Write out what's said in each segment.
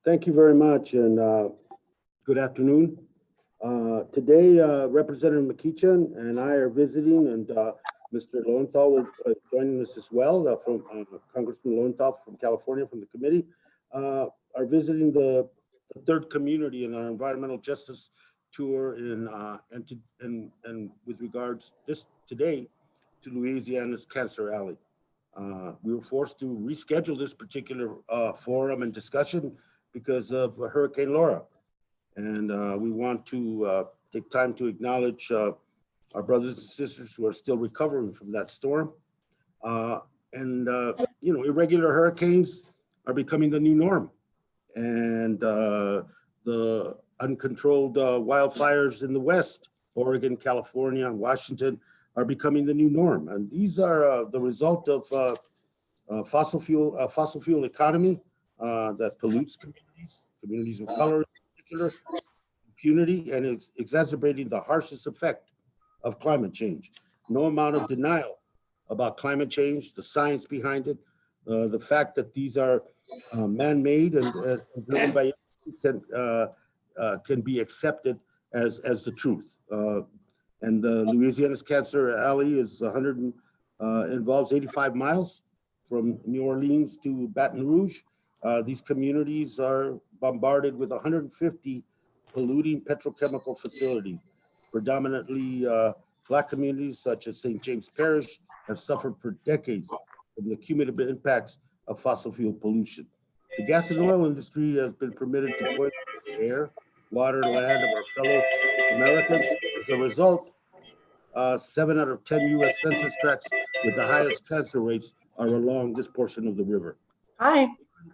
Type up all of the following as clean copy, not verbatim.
Thank you very much, and good afternoon. Today, Representative McEachin and I are visiting, and Mr. Lowenthal will join us as well, from Congressman Lowenthal from California, from the committee, are visiting the third community in our environmental justice tour and with regards today to Louisiana's Cancer Alley. We were forced to reschedule this particular forum and discussion because of Hurricane Laura. And we want to take time to acknowledge our brothers and sisters who are still recovering from that storm. Irregular hurricanes are becoming the new norm. And the uncontrolled wildfires in the West, Oregon, California, Washington, are becoming the new norm. And these are the result of fossil fuel economy that pollutes communities of color in particular, impunity, and it's exacerbating the harshest effect of climate change. No amount of denial about climate change, the science behind it, the fact that these are man-made and driven by can be accepted as the truth. And Louisiana's Cancer Alley is involves 85 miles from New Orleans to Baton Rouge. These communities are bombarded with 150 polluting petrochemical facilities. Predominantly Black communities such as St. James Parish have suffered for decades from the cumulative impacts of fossil fuel pollution. The gas and oil industry has been permitted to poison the air, water, land of our fellow Americans. As a result, 7 out of 10 U.S. census tracts with the highest cancer rates are along this portion of the river. Hi.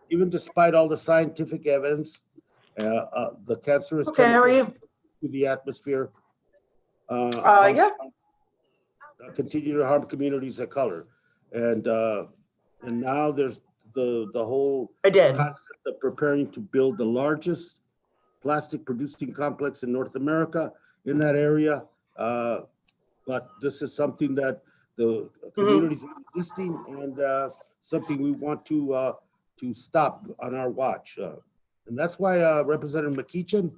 Even despite all the scientific evidence, the cancerous Okay, how are you? to the atmosphere Yeah. continue to harm communities of color. And now there's the whole concept of preparing to build the largest plastic producing complex in North America in that area. But this is something that the communities are resisting, and something we want to stop on our watch. And that's why Representative McEachin,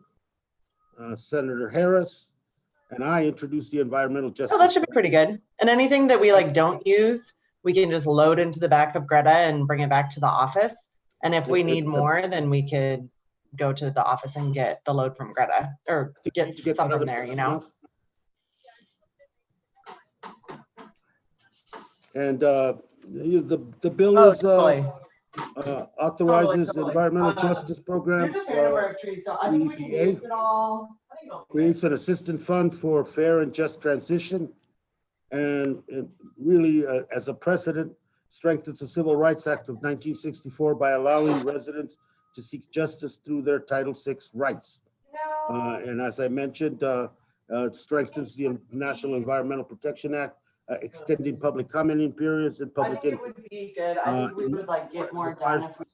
Senator Harris, and I introduced the environmental justice. Oh, that should be pretty good. And anything that we don't use, we can just load into the back of Greta and bring it back to the office. And if we need more, then we could go to the office and get the load from Greta or get some from there, And the bill is authorizes environmental justice programs. EPA creates an assistance fund for fair and just transition, and it really, as a precedent, strengthens the Civil Rights Act of 1964 by allowing residents to seek justice through their Title VI rights. And as I mentioned, it strengthens the National Environmental Protection Act, extending public commenting periods and public input. It would be good. I think we would get more done if we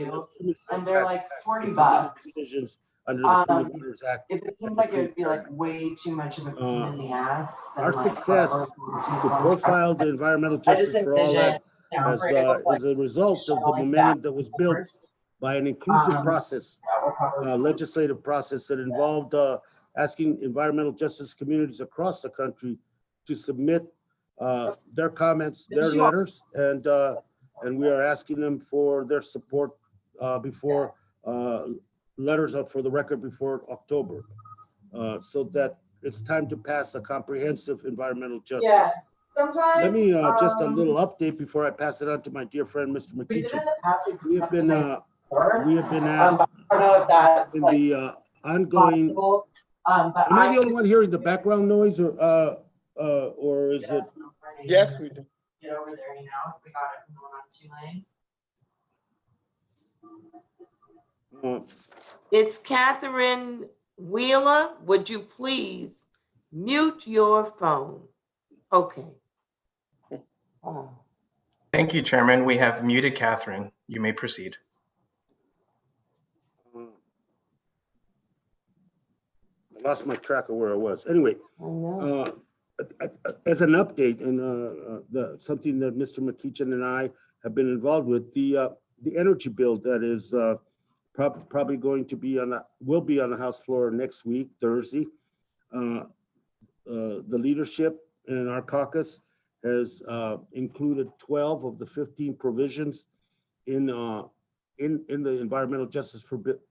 had to. And they're like $40. Under the Clean Waters Act. If it seems like it would be way too much of a pain in the ass. Our success to profile the environmental justice for all that is a result of the momentum that was built by an inclusive process, legislative process that involved asking environmental justice communities across the country to submit their comments, their letters, and we are asking them for their support before letters up for the record before October, so that it's time to pass a comprehensive environmental justice. Yeah. Sometimes, let me just a little update before I pass it on to my dear friend, Mr. McEachin. We have been at in the ongoing. Am I the only one hearing the background noise, or is it? Yes, we do. Get over there, we got it going on 2 lane. It's Catherine Wheeler. Would you please mute your phone? Okay. Oh. Thank you, Chairman. We have muted Catherine. You may proceed. I lost my track of where I was. Anyway, as an update and something that Mr. McEachin and I have been involved with, the energy bill that is probably going to be will be on the House floor next week, Thursday. The leadership in our caucus has included 12 of the 15 provisions in the environmental justice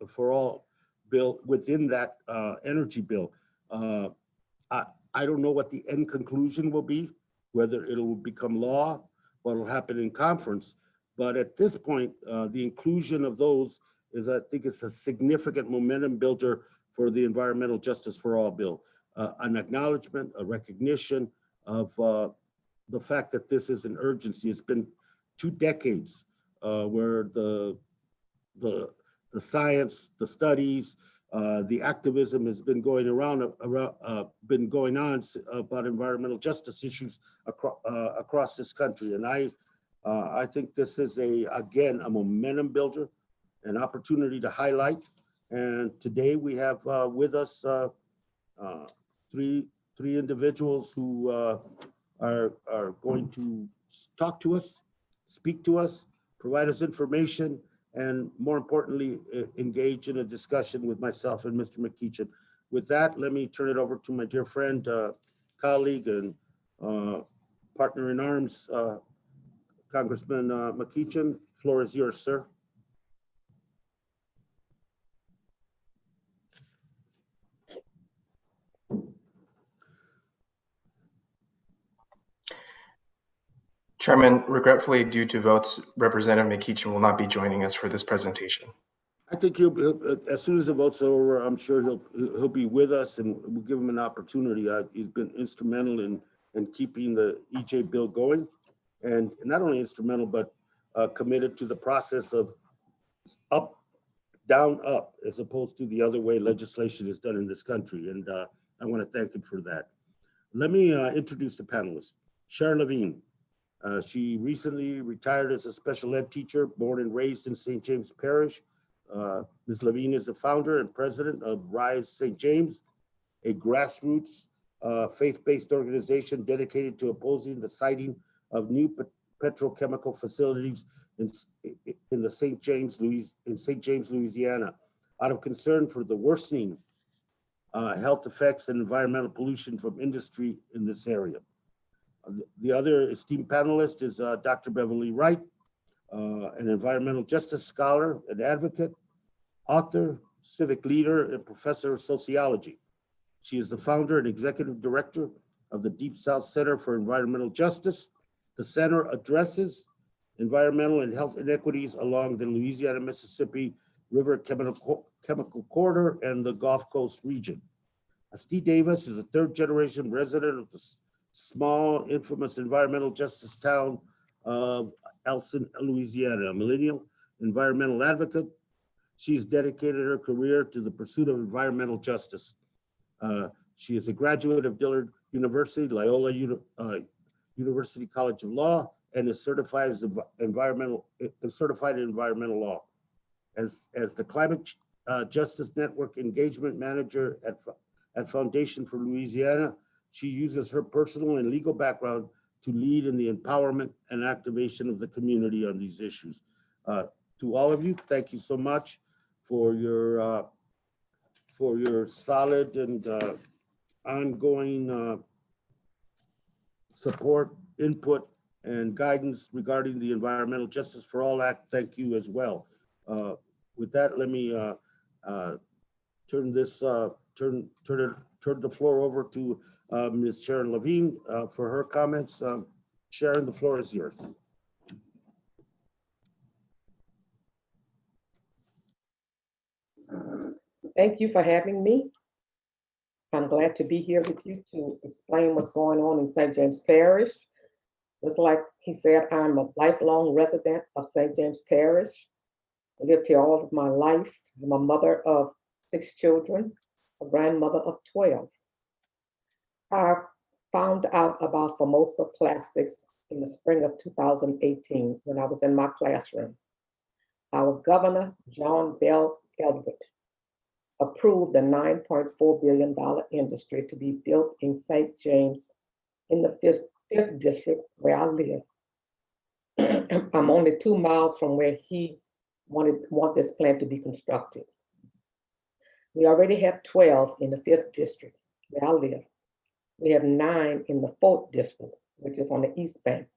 for all bill within that energy bill. I don't know what the end conclusion will be, whether it'll become law, what will happen in conference. But at this point, the inclusion of those is, I think, it's a significant momentum builder for the environmental justice for all bill. An acknowledgement, a recognition of the fact that this is an urgency. It's been 2 decades where the science, the studies, the activism has been going on about environmental justice issues across this country. And I think this is again a momentum builder, an opportunity to highlight. And today we have with us three individuals who are going to talk to us, speak to us, provide us information, and more importantly, engage in a discussion with myself and Mr. McEachin. With that, let me turn it over to my dear friend, colleague, and partner in arms, Congressman McEachin. Floor is yours, sir. Chairman, regretfully, due to votes, Representative McEachin will not be joining us for this presentation. I think he'll as soon as the vote's over, I'm sure he'll be with us, and we'll give him an opportunity. He's been instrumental in keeping the EJ bill going, and not only instrumental, but committed to the process of up, down, up, as opposed to the other way legislation is done in this country. And I want to thank him for that. Let me introduce the panelists. Sharon Levine. She recently retired as a special ed teacher, born and raised in St. James Parish. Ms. Levine is the founder and president of Rise St. James, a grassroots faith-based organization dedicated to opposing the siting of new petrochemical facilities in St. James, Louisiana, out of concern for the worsening health effects and environmental pollution from industry in this area. The other esteemed panelist is Dr. Beverly Wright, an environmental justice scholar and advocate, author, civic leader, and professor of sociology. She is the founder and executive director of the Deep South Center for Environmental Justice. The center addresses environmental and health inequities along the Louisiana-Mississippi River Chemical Corridor and the Gulf Coast region. Steve Davis is a third-generation resident of the small, infamous environmental justice town of Elson, Louisiana, a millennial environmental advocate. She's dedicated her career to the pursuit of environmental justice. She is a graduate of Dillard University, Loyola University College of Law, and is certified in environmental law. As the Climate Justice Network Engagement Manager at Foundation for Louisiana, she uses her personal and legal background to lead in the empowerment and activation of the community on these issues. To all of you, thank you so much for your solid and ongoing support, input, and guidance regarding the Environmental Justice for All Act. Thank you as well. With that, let me turn the floor over to Ms. Sharon Levine for her comments. Sharon, the floor is yours. Thank you for having me. I'm glad to be here with you to explain what's going on in St. James Parish. Just like he said, I'm a lifelong resident of St. James Parish. I lived here all of my life. I'm a mother of 6 children, a grandmother of 12. I found out about Formosa Plastics in the spring of 2018 when I was in my classroom. Our governor, John Bell Edward, approved the $9.4 billion industry to be built in St. James in the 5th district where I live. I'm only 2 miles from where he want this plant to be constructed. We already have 12 in the 5th district where I live. We have 9 in the 4th district, which is on the East Bank.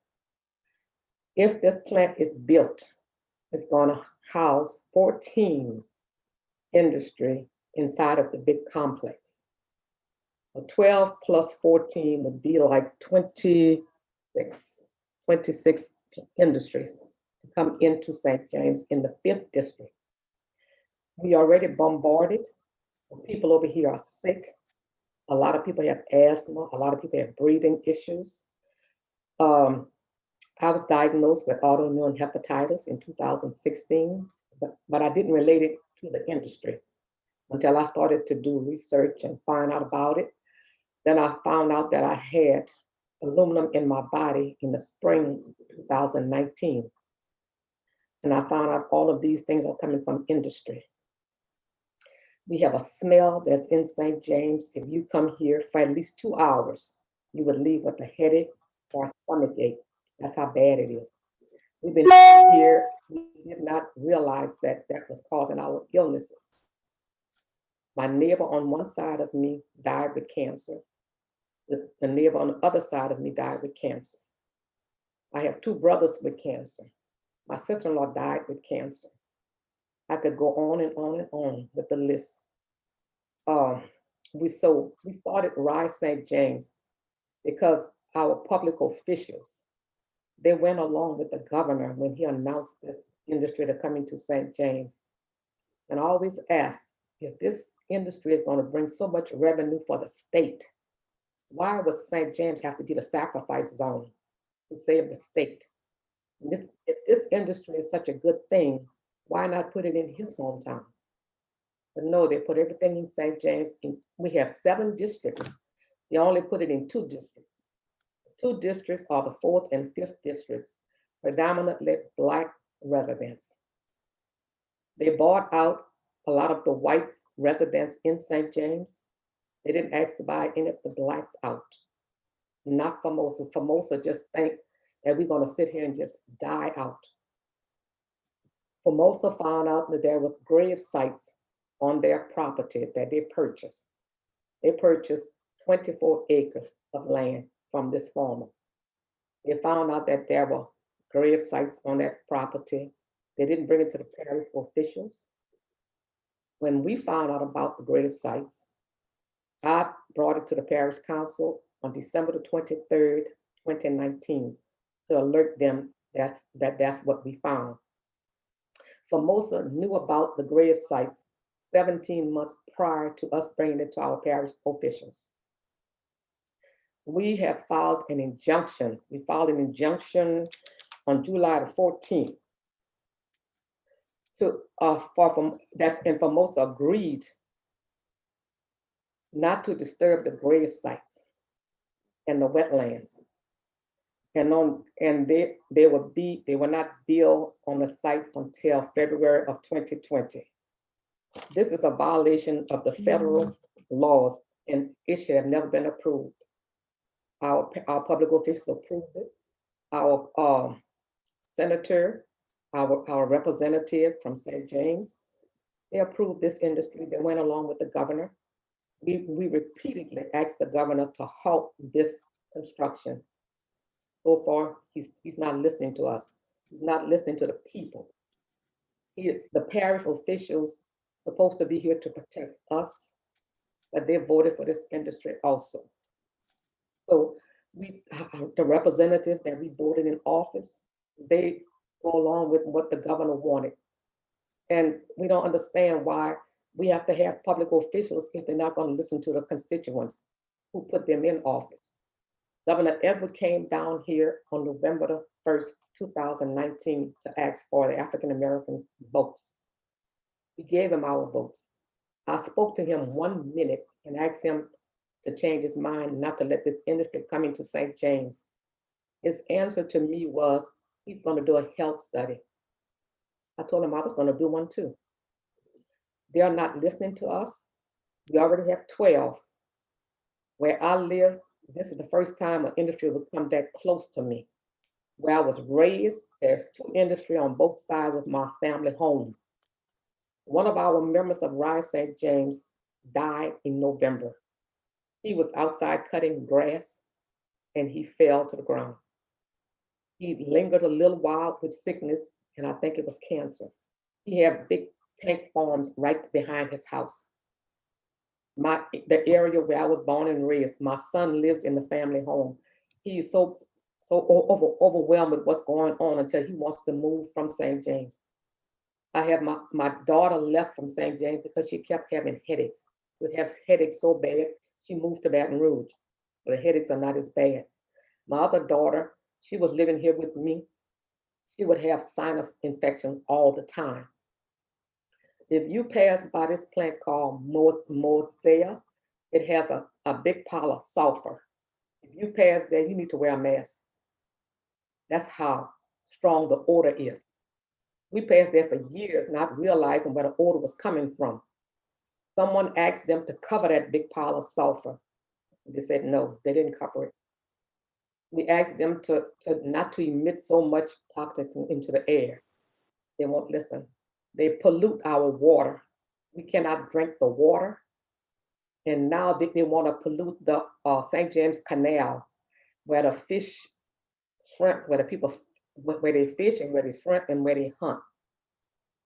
If this plant is built, it's gonna house 14 industry inside of the big complex. So 12 plus 14 would be like 26 industries to come into St. James in the 5th district. We already bombarded. People over here are sick. A lot of people have asthma. A lot of people have breathing issues. I was diagnosed with autoimmune hepatitis in 2016, but I didn't relate it to the industry until I started to do research and find out about it. Then I found out that I had aluminum in my body in the spring 2019. And I found out all of these things are coming from industry. We have a smell that's in St. James. If you come here for at least 2 hours, you would leave with a headache or a stomach ache. That's how bad it is. We've been here, we did not realize that that was causing our illnesses. My neighbor on one side of me died with cancer. The neighbor on the other side of me died with cancer. I have 2 brothers with cancer. My sister-in-law died with cancer. I could go on and on and on with the list. We started Rise St. James because our public officials, they went along with the governor when he announced this industry to come into St. James. And I always ask, if this industry is going to bring so much revenue for the state, why would St. James have to be the sacrifice zone to save the state? If this industry is such a good thing, why not put it in his hometown? But no, they put everything in St. James. We have 7 districts. They only put it in 2 districts. 2 districts are the 4th and 5th districts, predominantly Black residents. They bought out a lot of the white residents in St. James. They didn't ask to buy any of the Blacks out. Not Formosa. Formosa just think that we're going to sit here and just die out. Formosa found out that there was grave sites on their property that they purchased. They purchased 24 acres of land from this farmer. They found out that there were grave sites on that property. They didn't bring it to the parish officials. When we found out about the grave sites, I brought it to the parish council on December the 23rd, 2019, to alert them that's what we found. Formosa knew about the grave sites 17 months prior to us bringing it to our parish officials. We have filed an injunction. We filed an injunction on July the 14th and Formosa agreed not to disturb the grave sites and the wetlands. And they will not build on the site until February of 2020. This is a violation of the federal laws, and it should have never been approved. Our public officials approved it. Our senator, our representative from St. James, they approved this industry. They went along with the governor. We repeatedly asked the governor to halt this construction. So far, he's not listening to us. He's not listening to the people. The parish officials supposed to be here to protect us, but they voted for this industry also. So the representative that we voted in office, they go along with what the governor wanted. And we don't understand why we have to have public officials if they're not going to listen to the constituents who put them in office. Governor Edward came down here on November the 1st, 2019 to ask for the African Americans' votes. We gave him our votes. I spoke to him 1 minute and asked him to change his mind, not to let this industry come into St. James. His answer to me was, he's going to do a health study. I told him I was going to do one too. They are not listening to us. We already have 12. Where I live, this is the first time an industry would come that close to me. Where I was raised, there's two industry on both sides of my family home. One of our members of Rise St. James died in November. He was outside cutting grass and he fell to the ground. He lingered a little while with sickness, and I think it was cancer. He had big tank farms right behind his house. The area where I was born and raised, my son lives in the family home. He's so overwhelmed with what's going on until he wants to move from St. James. I have my daughter left from St. James because she kept having headaches. She would have headaches so bad, she moved to Baton Rouge, but the headaches are not as bad. My other daughter, she was living here with me. She would have sinus infection all the time. If you pass by this plant called Mortzea, it has a big pile of sulfur. If you pass there, you need to wear a mask. That's how strong the odor is. We passed there for years, not realizing where the odor was coming from. Someone asked them to cover that big pile of sulfur. They said no, they didn't cover it. We asked them to not to emit so much toxins into the air. They won't listen. They pollute our water. We cannot drink the water. And now they want to pollute the St. James Canal, where the fish, shrimp, where the people, where they fish and where they shrimp and where they hunt.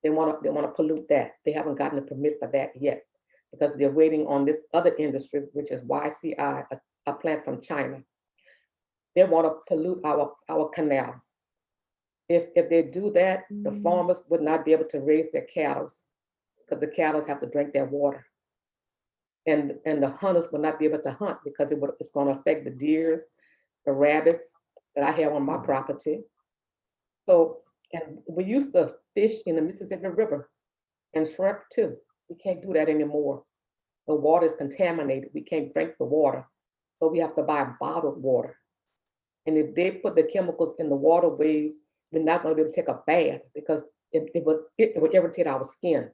They want to pollute that. They haven't gotten a permit for that yet because they're waiting on this other industry, which is YCI, a plant from China. They want to pollute our canal. If they do that, the farmers would not be able to raise their cattle because the cattle have to drink their water. And the hunters will not be able to hunt because it's going to affect the deers, the rabbits that I have on my property. So, and we used to fish in the Mississippi River and shrimp too. We can't do that anymore. The water is contaminated. We can't drink the water. So we have to buy bottled water. And if they put the chemicals in the waterways, we're not going to be able to take a bath because it would irritate our skin.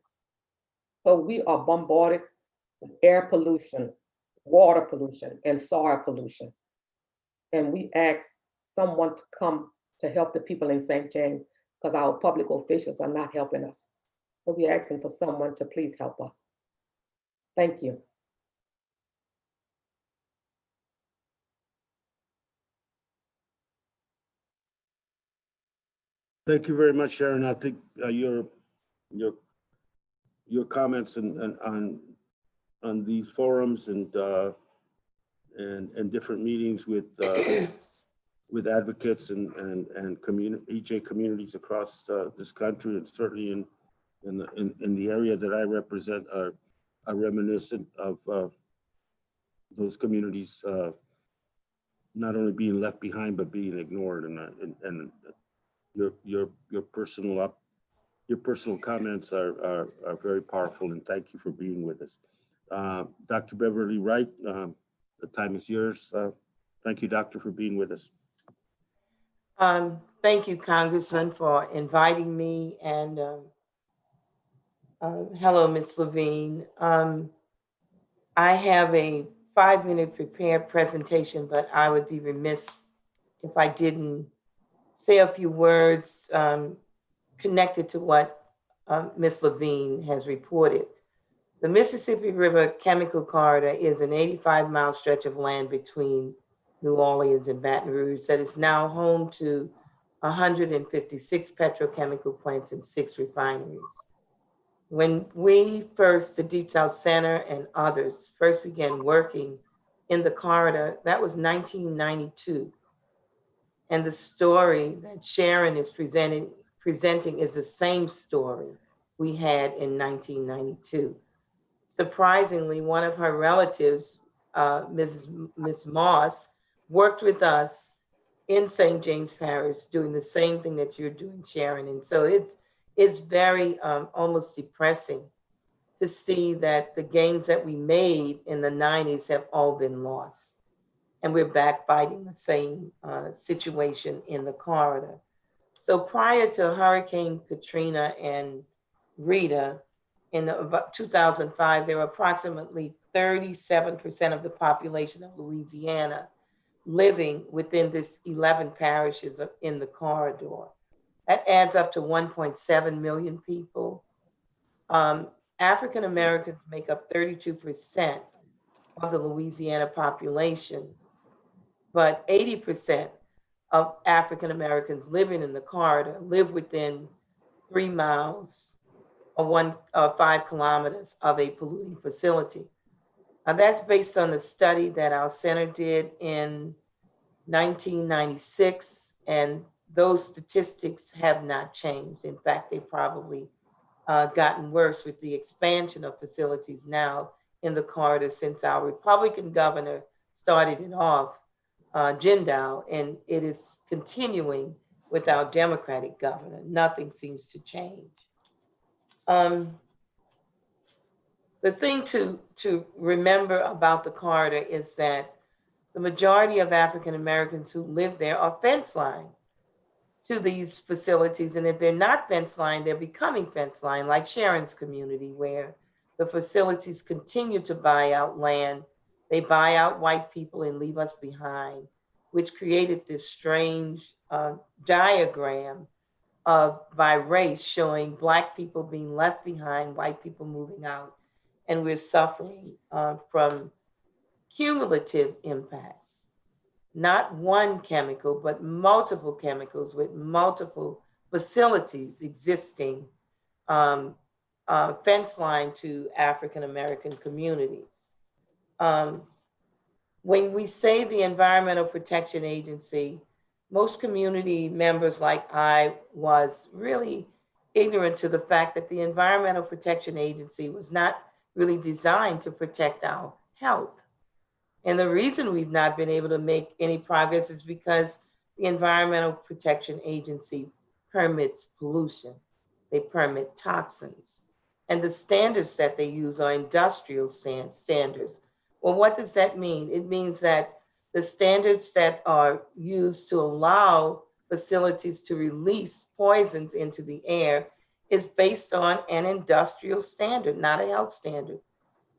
So we are bombarded with air pollution, water pollution, and soil pollution. And we ask someone to come to help the people in St. James because our public officials are not helping us. So we're asking for someone to please help us. Thank you. Thank you very much, Sharon. I think your comments on these forums and different meetings with advocates and EJ communities across this country, and certainly in the area that I represent, are reminiscent of those communities not only being left behind but being ignored. And your personal comments are very powerful, and thank you for being with us. Dr. Beverly Wright, the time is yours. Thank you, Doctor, for being with us. Thank you, Congressman, for inviting me, and hello, Ms. Levine. I have a 5-minute prepared presentation, but I would be remiss if I didn't say a few words connected to what Ms. Levine has reported. The Mississippi River Chemical Corridor is an 85-mile stretch of land between New Orleans and Baton Rouge that is now home to 156 petrochemical plants and 6 refineries. When we first, the Deep South Center and others, first began working in the corridor, that was 1992. And the story that Sharon is presenting is the same story we had in 1992. Surprisingly, one of her relatives, Miss Moss, worked with us in St. James Parish doing the same thing that you're doing, Sharon. And so it's very almost depressing to see that the gains that we made in the 90s have all been lost. And we're back fighting the same situation in the corridor. So prior to Hurricane Katrina and Rita, in about 2005, there were approximately 37% of the population of Louisiana living within this 11 parishes in the corridor. That adds up to 1.7 million people. African Americans make up 32% of the Louisiana population, but 80% of African Americans living in the corridor live within 3 miles or 5 kilometers of a polluting facility. Now that's based on the study that our center did in 1996, and those statistics have not changed. In fact, they've probably gotten worse with the expansion of facilities now in the corridor since our Republican governor started it off, Jindal, and it is continuing with our Democratic governor. Nothing seems to change. The thing to remember about the corridor is that the majority of African Americans who live there are fence line to these facilities. And if they're not fence line, they're becoming fence line, like Sharon's community, where the facilities continue to buy out land. They buy out white people and leave us behind, which created this strange diagram by race showing Black people being left behind, white people moving out. And we're suffering from cumulative impacts, not one chemical, but multiple chemicals with multiple facilities existing fence line to African American communities. When we say the Environmental Protection Agency, most community members like I was really ignorant to the fact that the Environmental Protection Agency was not really designed to protect our health. And the reason we've not been able to make any progress is because the Environmental Protection Agency permits pollution. They permit toxins. And the standards that they use are industrial standards. Well, what does that mean? It means that the standards that are used to allow facilities to release poisons into the air is based on an industrial standard, not a health standard.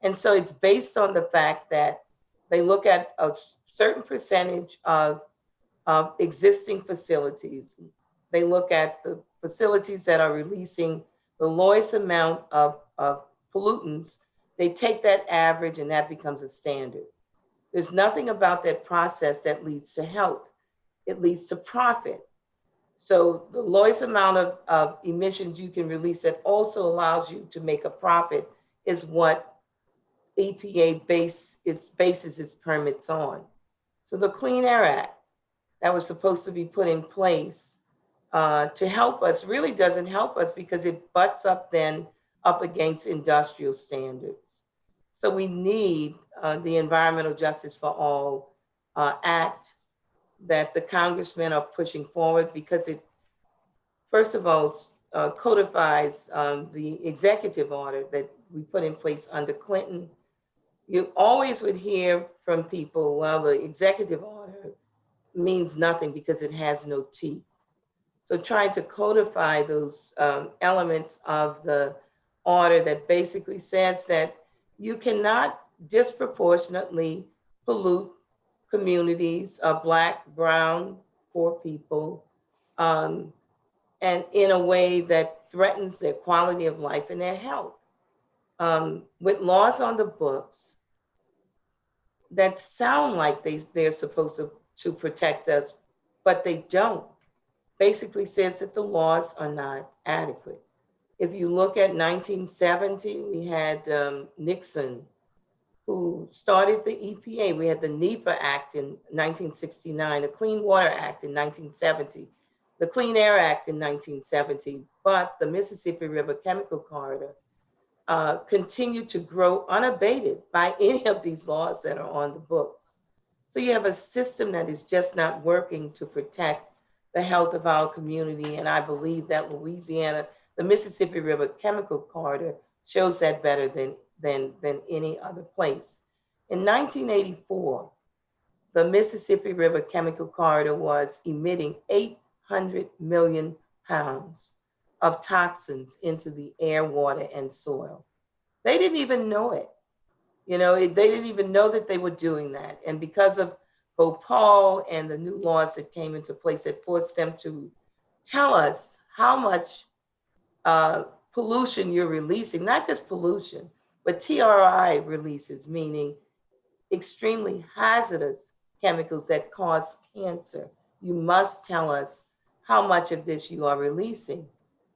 And so it's based on the fact that they look at a certain percentage of existing facilities. They look at the facilities that are releasing the lowest amount of pollutants. They take that average and that becomes a standard. There's nothing about that process that leads to health. It leads to profit. So the lowest amount of emissions you can release that also allows you to make a profit is what EPA bases its permits on. So the Clean Air Act that was supposed to be put in place to help us really doesn't help us because it butts up against industrial standards. So we need the Environmental Justice for All Act that the congressmen are pushing forward because it, first of all, codifies the executive order that we put in place under Clinton. You always would hear from people, well, the executive order means nothing because it has no teeth. So trying to codify those elements of the order that basically says that you cannot disproportionately pollute communities of Black, brown, poor people, and in a way that threatens their quality of life and their health. With laws on the books that sound like they're supposed to protect us, but they don't. Basically says that the laws are not adequate. If you look at 1970, we had Nixon, who started the EPA. We had the NEPA Act in 1969, the Clean Water Act in 1970, the Clean Air Act in 1970, but the Mississippi River Chemical Corridor continued to grow unabated by any of these laws that are on the books. So you have a system that is just not working to protect the health of our community. And I believe that Louisiana, the Mississippi River Chemical Corridor shows that better than any other place. In 1984, the Mississippi River Chemical Corridor was emitting 800 million pounds of toxins into the air, water, and soil. They didn't even know it. They didn't even know that they were doing that. And because of Bhopal and the new laws that came into place that forced them to tell us how much pollution you're releasing, not just pollution, but TRI releases, meaning extremely hazardous chemicals that cause cancer. You must tell us how much of this you are releasing.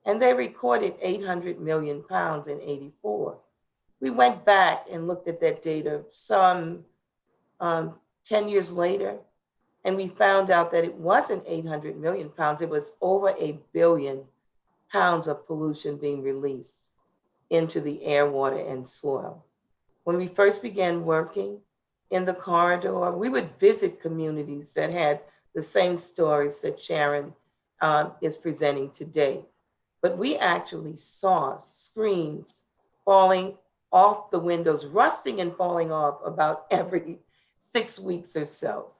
And they recorded 800 million pounds in 84. We went back and looked at that data some 10 years later, and we found out that it wasn't 800 million pounds, it was over 1 billion pounds of pollution being released into the air, water, and soil. When we first began working in the corridor, we would visit communities that had the same stories that Sharon is presenting today. But we actually saw screens falling off the windows, rusting and falling off about every 6 weeks or so.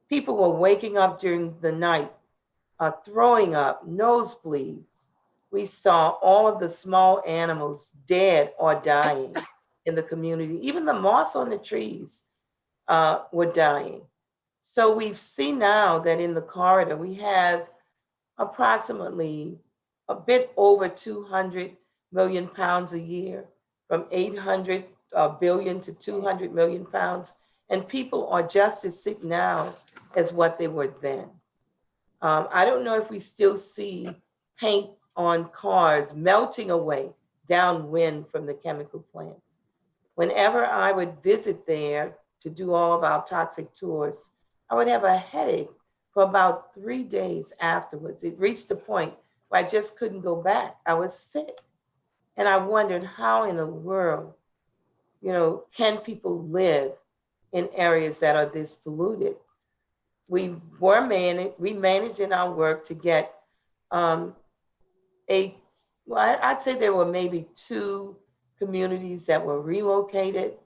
People were waking up during the night, throwing up, nosebleeds. We saw all of the small animals dead or dying in the community. Even the moss on the trees were dying. So we've seen now that in the corridor, we have approximately a bit over 200 million pounds a year, from 800 billion to 200 million pounds. And people are just as sick now as what they were then. I don't know if we still see paint on cars melting away downwind from the chemical plants. Whenever I would visit there to do all of our toxic tours, I would have a headache for about 3 days afterwards. It reached a point where I just couldn't go back. I was sick. And I wondered how in the world, can people live in areas that are this polluted? We managed in our work to get I'd say there were maybe 2 communities that were relocated.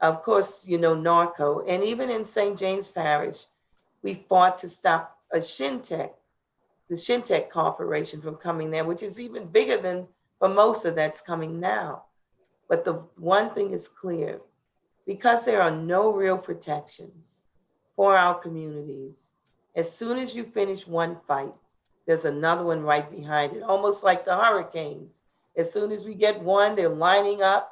Of course, Narco, and even in St. James Parish, we fought to stop the Shintech Corporation from coming there, which is even bigger than Formosa that's coming now. But the one thing is clear, because there are no real protections for our communities, as soon as you finish one fight, there's another one right behind it, almost like the hurricanes. As soon as we get one, they're lining up,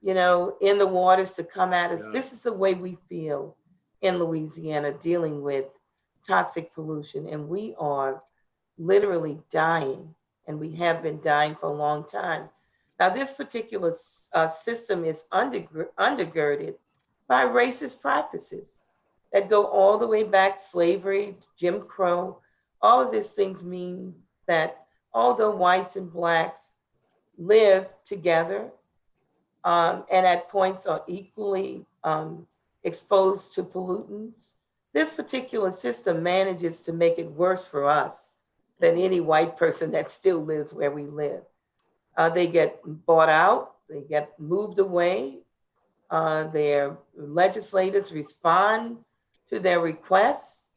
in the waters to come at us. Yeah. This is the way we feel in Louisiana dealing with toxic pollution. And we are literally dying, and we have been dying for a long time. Now, this particular system is undergirded by racist practices that go all the way back, slavery, Jim Crow. All of these things mean that although whites and blacks live together and at points are equally exposed to pollutants, this particular system manages to make it worse for us than any white person that still lives where we live. They get bought out, they get moved away. Their legislators respond to their requests,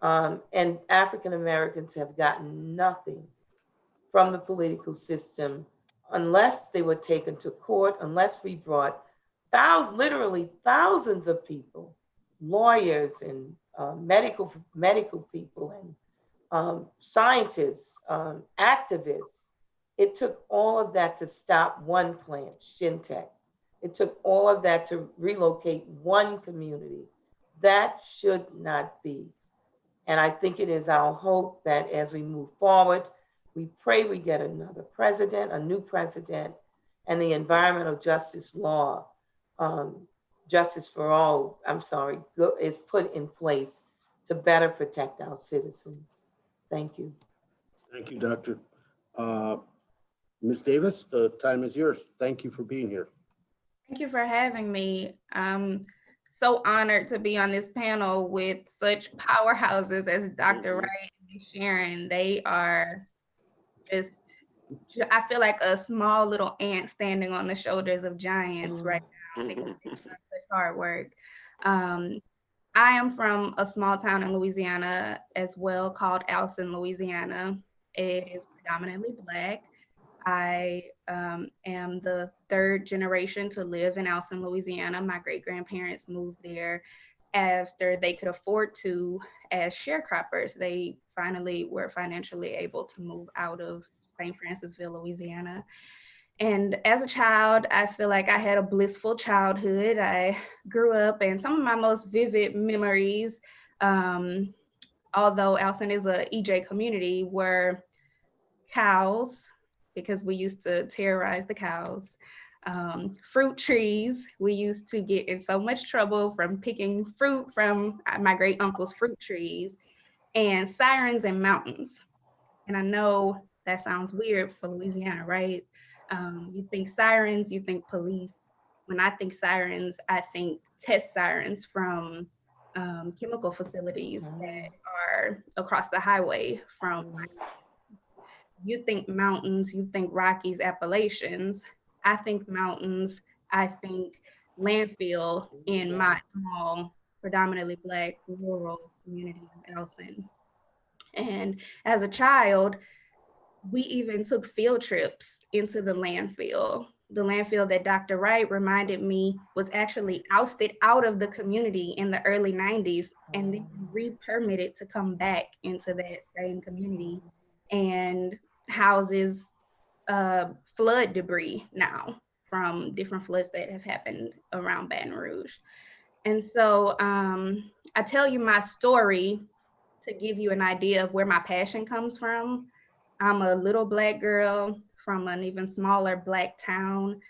and African Americans have gotten nothing from the political system unless they were taken to court, unless we brought literally thousands of people, lawyers and medical people and scientists, activists. It took all of that to stop one plant, Shintech. It took all of that to relocate one community. That should not be. And I think it is our hope that as we move forward, we pray we get another president, a new president, and the environmental justice law, justice for all, is put in place to better protect our citizens. Thank you. Thank you, Doctor. Ms. Davis, the time is yours. Thank you for being here. Thank you for having me. I'm so honored to be on this panel with such powerhouses as Dr. Wright and Sharon. They are just, I feel like a small little ant standing on the shoulders of giants right now. They've done such hard work. I am from a small town in Louisiana as well called Alcin, Louisiana. It is predominantly Black. I am the 3rd generation to live in Alcin, Louisiana. My great-grandparents moved there after they could afford to as sharecroppers. They finally were financially able to move out of St. Francisville, Louisiana. And as a child, I feel like I had a blissful childhood. I grew up, and some of my most vivid memories, although Alson is a EJ community, were cows, because we used to terrorize the cows. Fruit trees, we used to get in so much trouble from picking fruit from my great uncle's fruit trees, and sirens and mountains. And I know that sounds weird for Louisiana, right? You think sirens, you think police. When I think sirens, I think test sirens from chemical facilities that are across the highway from. You think mountains, you think Rockies, Appalachians. I think mountains, I think landfill in my small, predominantly Black rural community of Elson. And as a child, we even took field trips into the landfill. The landfill that Dr. Wright reminded me was actually ousted out of the community in the early 90s and then re-permitted to come back into that same community and houses flood debris now from different floods that have happened around Baton Rouge. And so I tell you my story to give you an idea of where my passion comes from. I'm a little Black girl from an even smaller Black town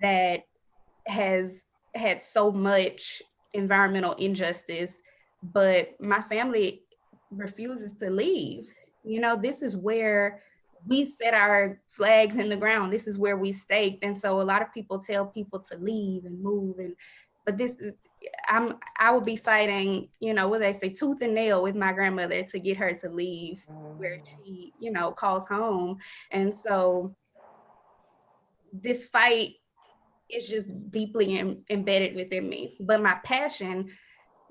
that has had so much environmental injustice, but my family refuses to leave. You know, this is where we set our flags in the ground. This is where we staked. And so a lot of people tell people to leave and move. But this is, I will be fighting, you know, what they say, tooth and nail with my grandmother to get her to leave where she, you know, calls home. And so this fight is just deeply embedded within me. But my passion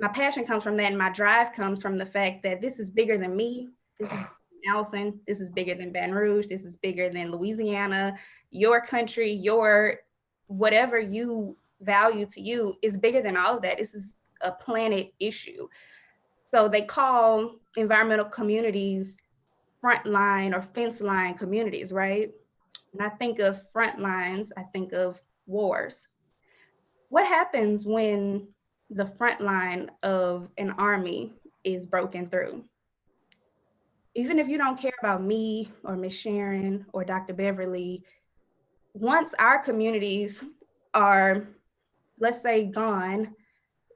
comes from that, and my drive comes from the fact that this is bigger than me. This is Alson, this is bigger than Baton Rouge, this is bigger than Louisiana. Your country, your whatever you value to you is bigger than all of that. This is a planet issue. So they call environmental communities frontline or fence line communities, right? When I think of front lines, I think of wars. What happens when the front line of an army is broken through? Even if you don't care about me or Miss Sharon or Dr. Beverly, once our communities are, let's say, gone,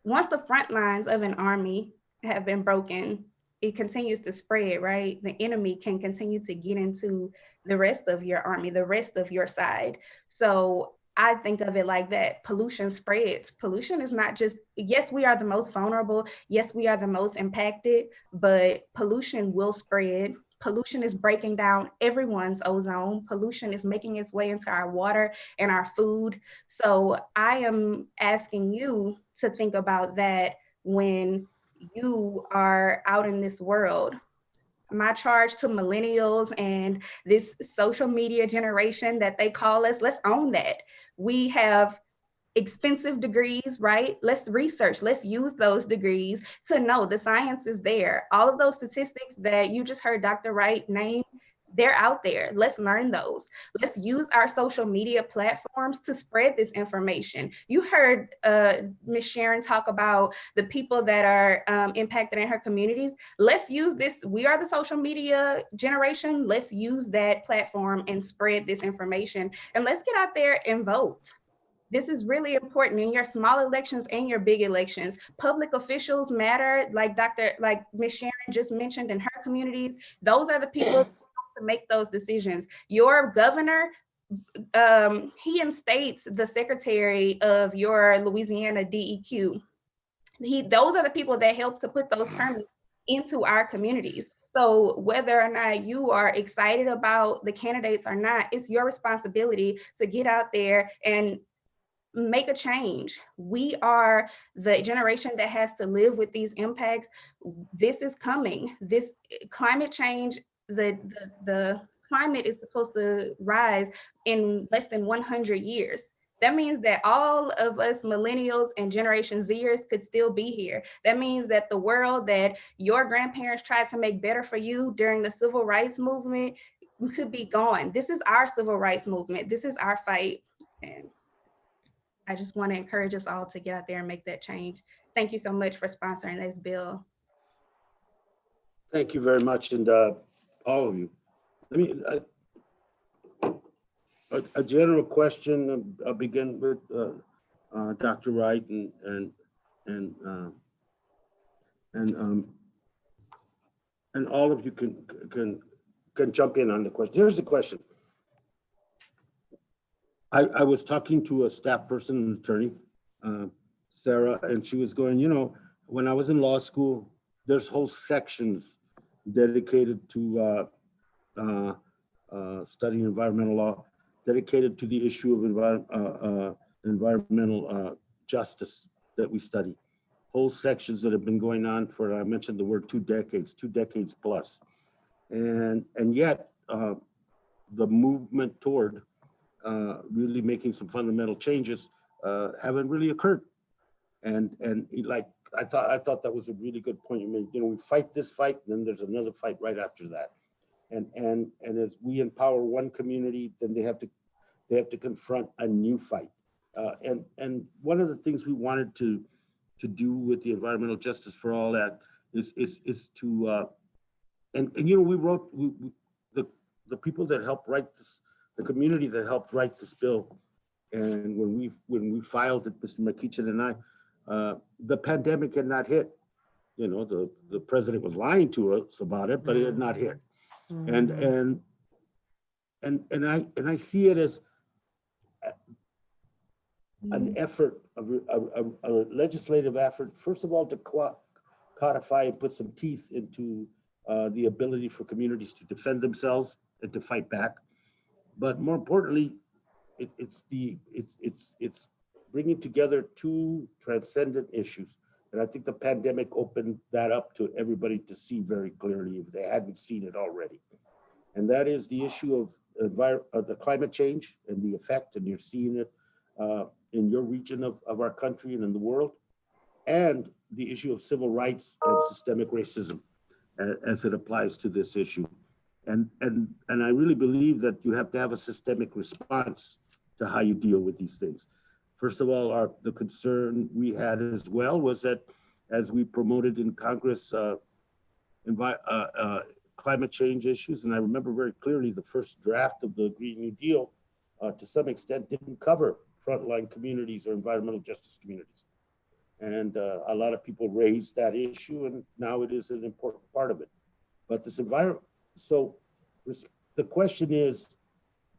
once the front lines of an army have been broken, it continues to spread, right? The enemy can continue to get into the rest of your army, the rest of your side. So I think of it like that. Pollution spreads. Pollution is not just, yes, we are the most vulnerable. Yes, we are the most impacted, but pollution will spread. Pollution is breaking down everyone's ozone. Pollution is making its way into our water and our food. So I am asking you to think about that when you are out in this world. My charge to millennials and this social media generation that they call us, let's own that. We have expensive degrees, right? Let's research, let's use those degrees to know the science is there. All of those statistics that you just heard Dr. Wright name, they're out there. Let's learn those. Let's use our social media platforms to spread this information. You heard Ms. Sharon talk about the people that are impacted in her communities. Let's use this. We are the social media generation. Let's use that platform and spread this information. And let's get out there and vote. This is really important in your small elections and your big elections. Public officials matter, like Ms. Sharon just mentioned in her communities. Those are the people to make those decisions. Your governor, he instates the secretary of your Louisiana DEQ. Those are the people that help to put those permits into our communities. So whether or not you are excited about the candidates or not, it's your responsibility to get out there and make a change. We are the generation that has to live with these impacts. This is coming. This climate change, the climate is supposed to rise in less than 100 years. That means that all of us millennials and Generation Zers could still be here. That means that the world that your grandparents tried to make better for you during the civil rights movement could be gone. This is our civil rights movement. This is our fight. And I just want to encourage us all to get out there and make that change. Thank you so much for sponsoring this bill. Thank you very much, and all of you. I mean, a general question. I'll begin with Dr. Wright and all of you can jump in on the question. Here's the question. I was talking to a staff person, an attorney, Sarah, and she was going, you know, when I was in law school, there's whole sections dedicated to studying environmental law, dedicated to the issue of environmental justice that we study. Whole sections that have been going on for, I mentioned the word 2 decades plus. And yet the movement toward really making some fundamental changes haven't really occurred. And like, I thought that was a really good point you made. You know, we fight this fight, and then there's another fight right after that. And as we empower one community, then they have to confront a new fight. And one of the things we wanted to do with the environmental justice for all that is to and you know, we wrote the people that helped write this, the community that helped write this bill, and when we filed it, Mr. McEachin and I, the pandemic had not hit. You know, the president was lying to us about it, but it had not hit. And I see it as an effort, a legislative effort, first of all, to codify and put some teeth into the ability for communities to defend themselves and to fight back. But more importantly, it's bringing together 2 transcendent issues. And I think the pandemic opened that up to everybody to see very clearly if they hadn't seen it already. And that is the issue of the climate change and the effect, and you're seeing it in your region of our country and in the world, and the issue of civil rights and systemic racism as it applies to this issue. And I really believe that you have to have a systemic response to how you deal with these things. First of all, the concern we had as well was that as we promoted in Congress climate change issues, and I remember very clearly the first draft of the Green New Deal to some extent didn't cover frontline communities or environmental justice communities. And a lot of people raised that issue, and now it is an important part of it. But this environment, so the question is,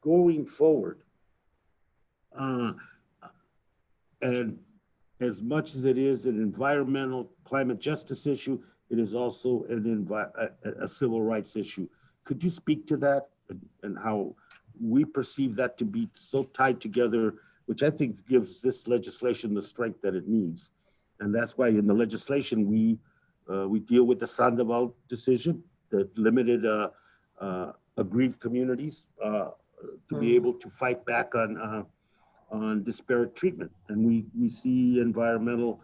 going forward, and as much as it is an environmental climate justice issue, it is also a civil rights issue. Could you speak to that and how we perceive that to be so tied together, which I think gives this legislation the strength that it needs? And that's why in the legislation, we deal with the Sandoval decision that limited aggrieved communities to be able to fight back on disparate treatment. And we see environmental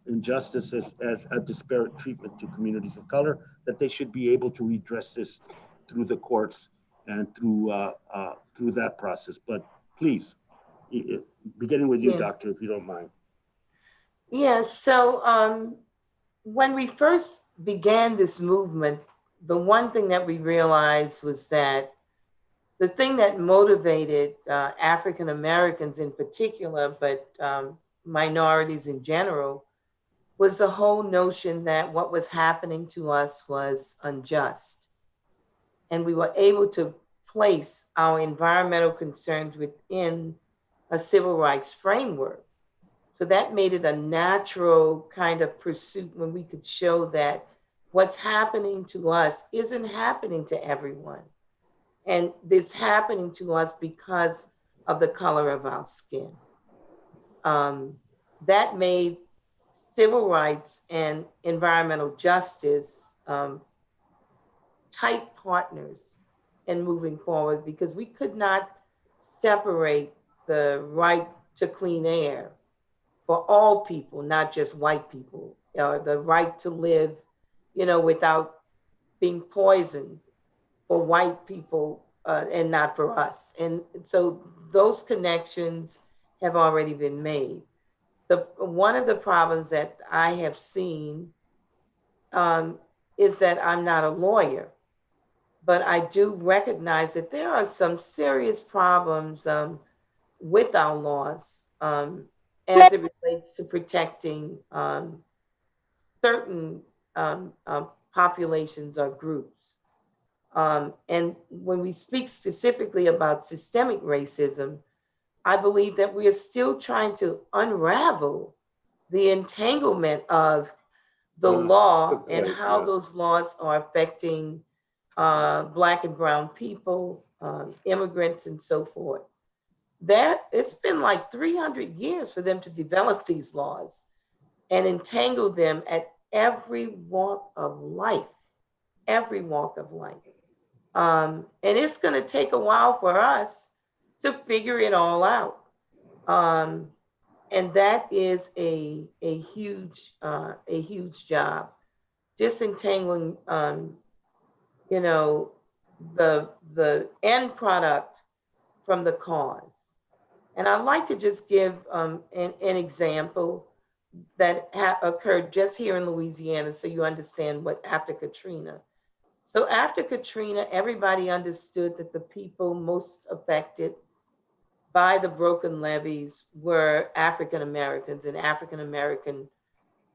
injustice as a disparate treatment to communities of color, that they should be able to redress this through the courts and through that process. But please, beginning with you, Doctor, if you don't mind. Yes, so when we first began this movement, the one thing that we realized was that the thing that motivated African Americans in particular, but minorities in general, was the whole notion that what was happening to us was unjust. And we were able to place our environmental concerns within a civil rights framework. So that made it a natural kind of pursuit when we could show that what's happening to us isn't happening to everyone. And this happening to us because of the color of our skin. That made civil rights and environmental justice tight partners in moving forward, because we could not separate the right to clean air for all people, not just white people, or the right to live, without being poisoned for white people and not for us. And so those connections have already been made. One of the problems that I have seen is that I'm not a lawyer, but I do recognize that there are some serious problems with our laws as it relates to protecting certain populations or groups. And when we speak specifically about systemic racism, I believe that we are still trying to unravel the entanglement of the law and how those laws are affecting Black and brown people, immigrants, and so forth. That it's been like 300 years for them to develop these laws and entangle them at every walk of life, every walk of life. And it's going to take a while for us to figure it all out. And that is a huge job. Disentangling, the end product from the cause. And I'd like to just give an example that occurred just here in Louisiana, so you understand what after Katrina. So after Katrina, everybody understood that the people most affected by the broken levees were African Americans and African American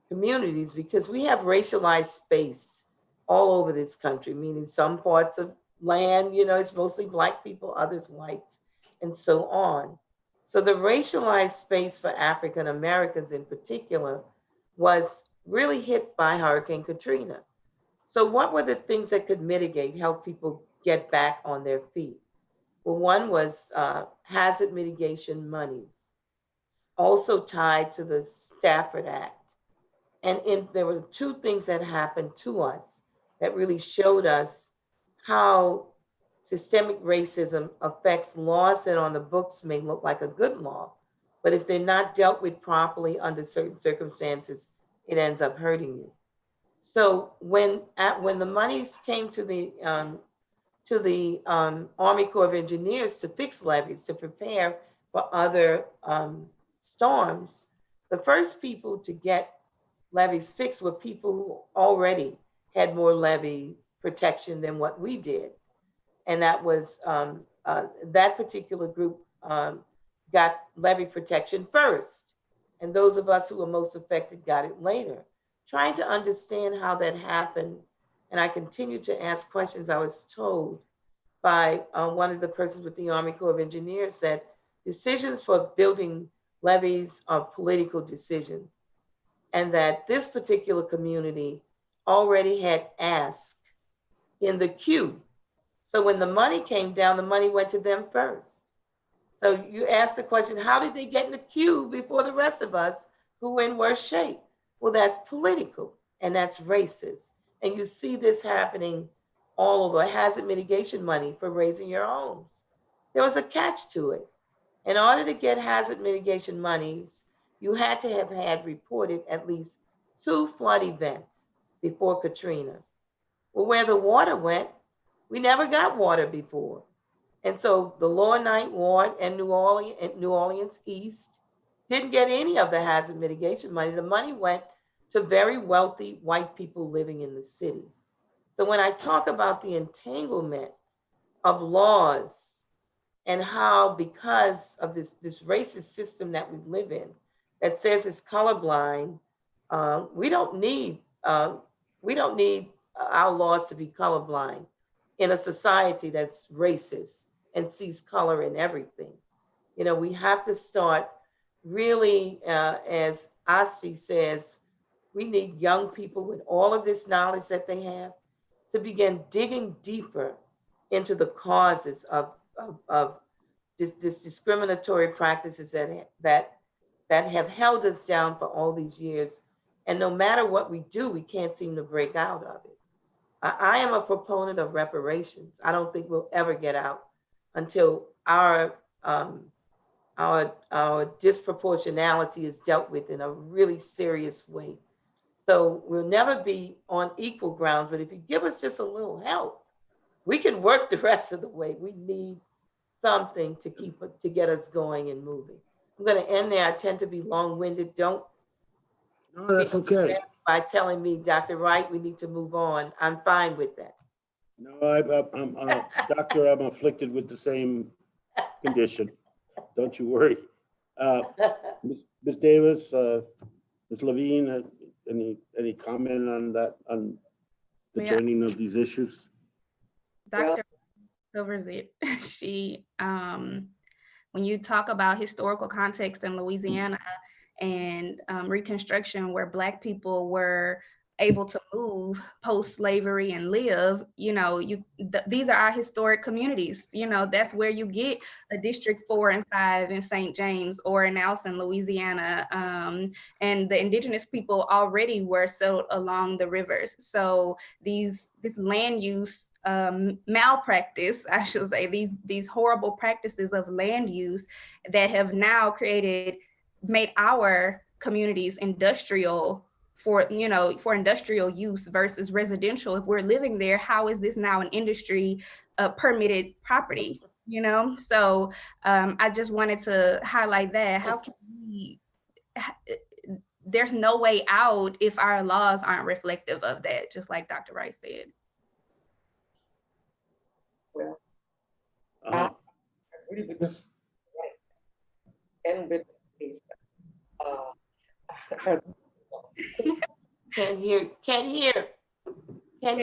communities, because we have racialized space all over this country, meaning some parts of land, it's mostly Black people, others whites, and so on. So the racialized space for African Americans in particular was really hit by Hurricane Katrina. So what were the things that could mitigate, help people get back on their feet? Well, one was hazard mitigation monies, also tied to the Stafford Act. And there were two things that happened to us that really showed us how systemic racism affects laws that on the books may look like a good law, but if they're not dealt with properly under certain circumstances, it ends up hurting you. So when the monies came to the Army Corps of Engineers to fix levees, to prepare for other storms, the first people to get levees fixed were people who already had more levee protection than what we did. And that was that particular group got levee protection first. And those of us who were most affected got it later. Trying to understand how that happened, and I continued to ask questions. I was told by one of the persons with the Army Corps of Engineers that decisions for building levees are political decisions, and that this particular community already had asked in the queue. So when the money came down, the money went to them first. So you ask the question, how did they get in the queue before the rest of us who were in worse shape? Well, that's political and that's racist. And you see this happening all over. Hazard mitigation money for raising your homes. There was a catch to it. In order to get hazard mitigation monies, you had to have had reported at least 2 flood events before Katrina. Well, where the water went, we never got water before. And so the Lower Ninth Ward and New Orleans East didn't get any of the hazard mitigation money. The money went to very wealthy white people living in the city. So when I talk about the entanglement of laws and how, because of this racist system that we live in that says it's colorblind, we don't need our laws to be colorblind in a society that's racist and sees color in everything. We have to start really, as Asti says, we need young people with all of this knowledge that they have to begin digging deeper into the causes of this discriminatory practices that have held us down for all these years. And no matter what we do, we can't seem to break out of it. I am a proponent of reparations. I don't think we'll ever get out until our our disproportionality is dealt with in a really serious way. So we'll never be on equal grounds, but if you give us just a little help, we can work the rest of the way. We need something to get us going and moving. I'm going to end there. I tend to be long-winded. Don't No, that's okay. by telling me, Dr. Wright, we need to move on. I'm fine with that. No, I'm doctor, I'm afflicted with the same condition. Don't you worry. Ms. Davis, Ms. Levine, any comment on that, on the Yeah. joining of these issues? Dr. covers it. She, when you talk about historical context in Louisiana and Reconstruction, where Black people were able to move post-slavery and live, you know, these are our historic communities. You know, that's where you get a District 4 and 5 in St. James or in Alton, Louisiana. And the indigenous people already were settled along the rivers. So this land use malpractice, I should say, these horrible practices of land use that have now made our communities industrial for industrial use versus residential. If we're living there, how is this now an industry permitted property? You know, so I just wanted to highlight that. How can we? There's no way out if our laws aren't reflective of that, just like Dr. Wright said. Well, Uh, I agree with yes. and with Can't hear you. Can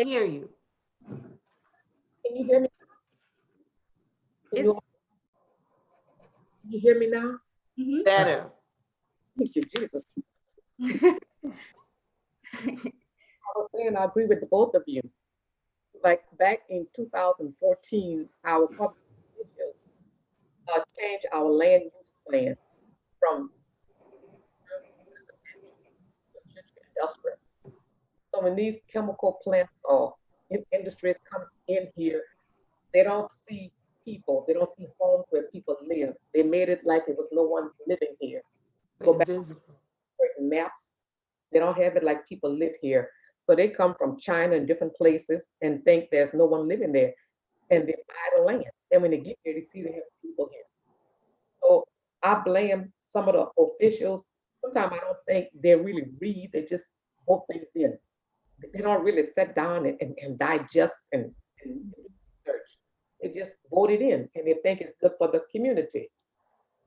you hear me? Can you hear me now? Better. Thank you, Jesus. I was saying I agree with the both of you. Like back in 2014, our public officials changed our land use plan from industrial. So when these chemical plants or industries come in here, they don't see people, they don't see homes where people live. They made it like there was no one living here. Go back to maps, they don't have it like people live here. So they come from China and different places and think there's no one living there. And they buy the land. And when they get here, they see they have people here. So I blame some of the officials. Sometimes I don't think they really read, they just vote things in. They don't really sit down and digest and research. They just vote it in and they think it's good for the community.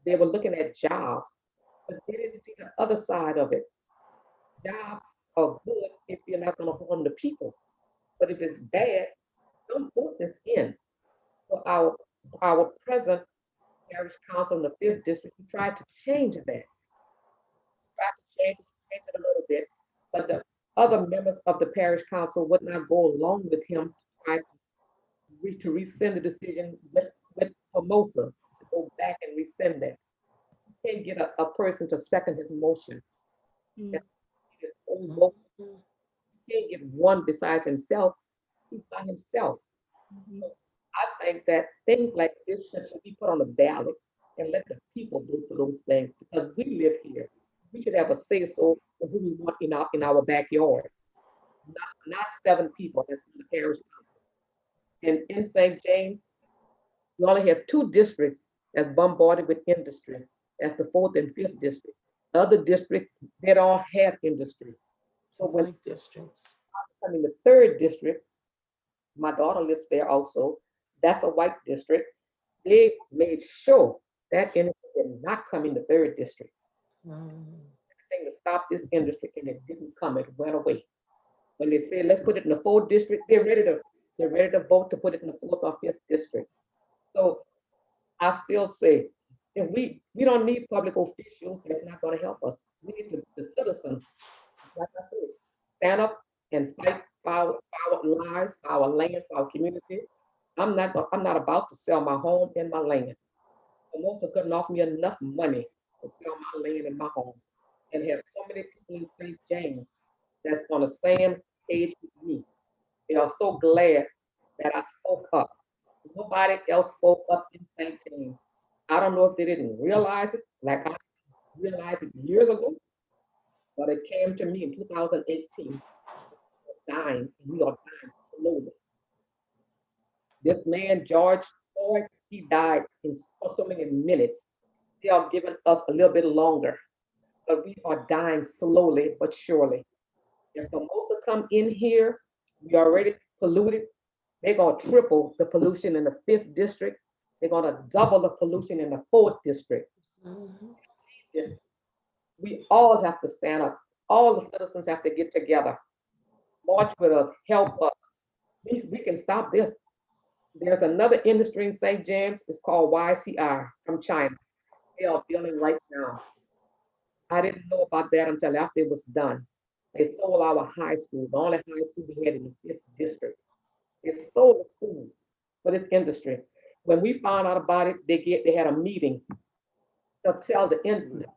They were looking at jobs, but they didn't see the other side of it. Jobs are good if you're not going to harm the people. But if it's bad, don't vote this in. So our present parish council in the 5th district, he tried to change that. Tried to change it a little bit, but the other members of the parish council would not go along with him to try to rescind the decision with Formosa, to go back and rescind that. You can't get a person to second his motion. His own motion. You can't get one besides himself. He's by himself. So I think that things like this should be put on the ballot and let the people vote for those things because we live here. We should have a say-so of who we want in our backyard. Not 7 people as the parish council. And in St. James, we only have 2 districts that's bombarded with industry. That's the 4th and 5th district. The other districts, they don't have industry. So when districts. I'm in the 3rd district, my daughter lives there also. That's a white district. They made sure that industry did not come in the 3rd district. Everything to stop this industry, and it didn't come. It went away. When they said let's put it in the 4th district, they're ready to vote to put it in the 4th or 5th district. So I still say, if we don't need public officials, that's not going to help us. We need the citizens, like I said, stand up and fight for our lives, our land, for our community. I'm not about to sell my home and my land. I'm also couldn't offer me enough money to sell my land and my home, and have so many people in St. James that's on the same page with me. They are so glad that I spoke up. Nobody else spoke up in St. James. I don't know if they didn't realize it, like I realized it years ago, but it came to me in 2018. Dying, and we are dying slowly. This man, George Floyd, he died in so many minutes. They are giving us a little bit longer, but we are dying slowly but surely. If Formosa come in here, we already polluted. They're gonna triple the pollution in the 5th district. They're gonna double the pollution in the 4th district. This, we all have to stand up. All the citizens have to get together, march with us, help us. We can stop this. There's another industry in St. James. It's called YCR from China. They are building right now. I didn't know about that until after it was done. They sold our high school, the only high school we had in the 5th district. They sold the school for this industry. When we found out about it, they had a meeting to tell the industry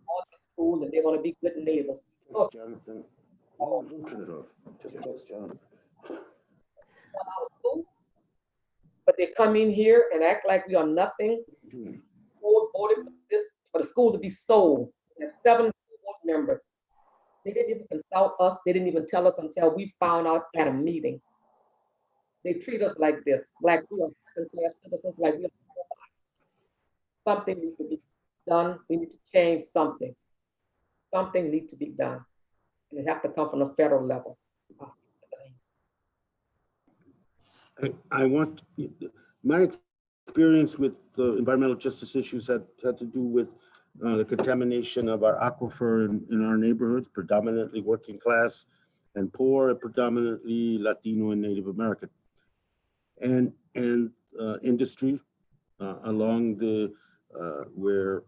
on the school that they're going to be good neighbors. Thanks, Jonathan. Oh, don't turn it off. Just text Jonathan. Our school, but they come in here and act like we are nothing. Voted for the school to be sold. We have 7 board members. They didn't even consult us. They didn't even tell us until we found out at a meeting. They treat us like this, like we are second-class citizens, like we are nobody. Something needs to be done. We need to change something. Something needs to be done. And it have to come from the federal level. I want, my experience with the environmental justice issues had to do with the contamination of our aquifer in our neighborhoods, predominantly working class and poor, and predominantly Latino and Native American. And industry along the, where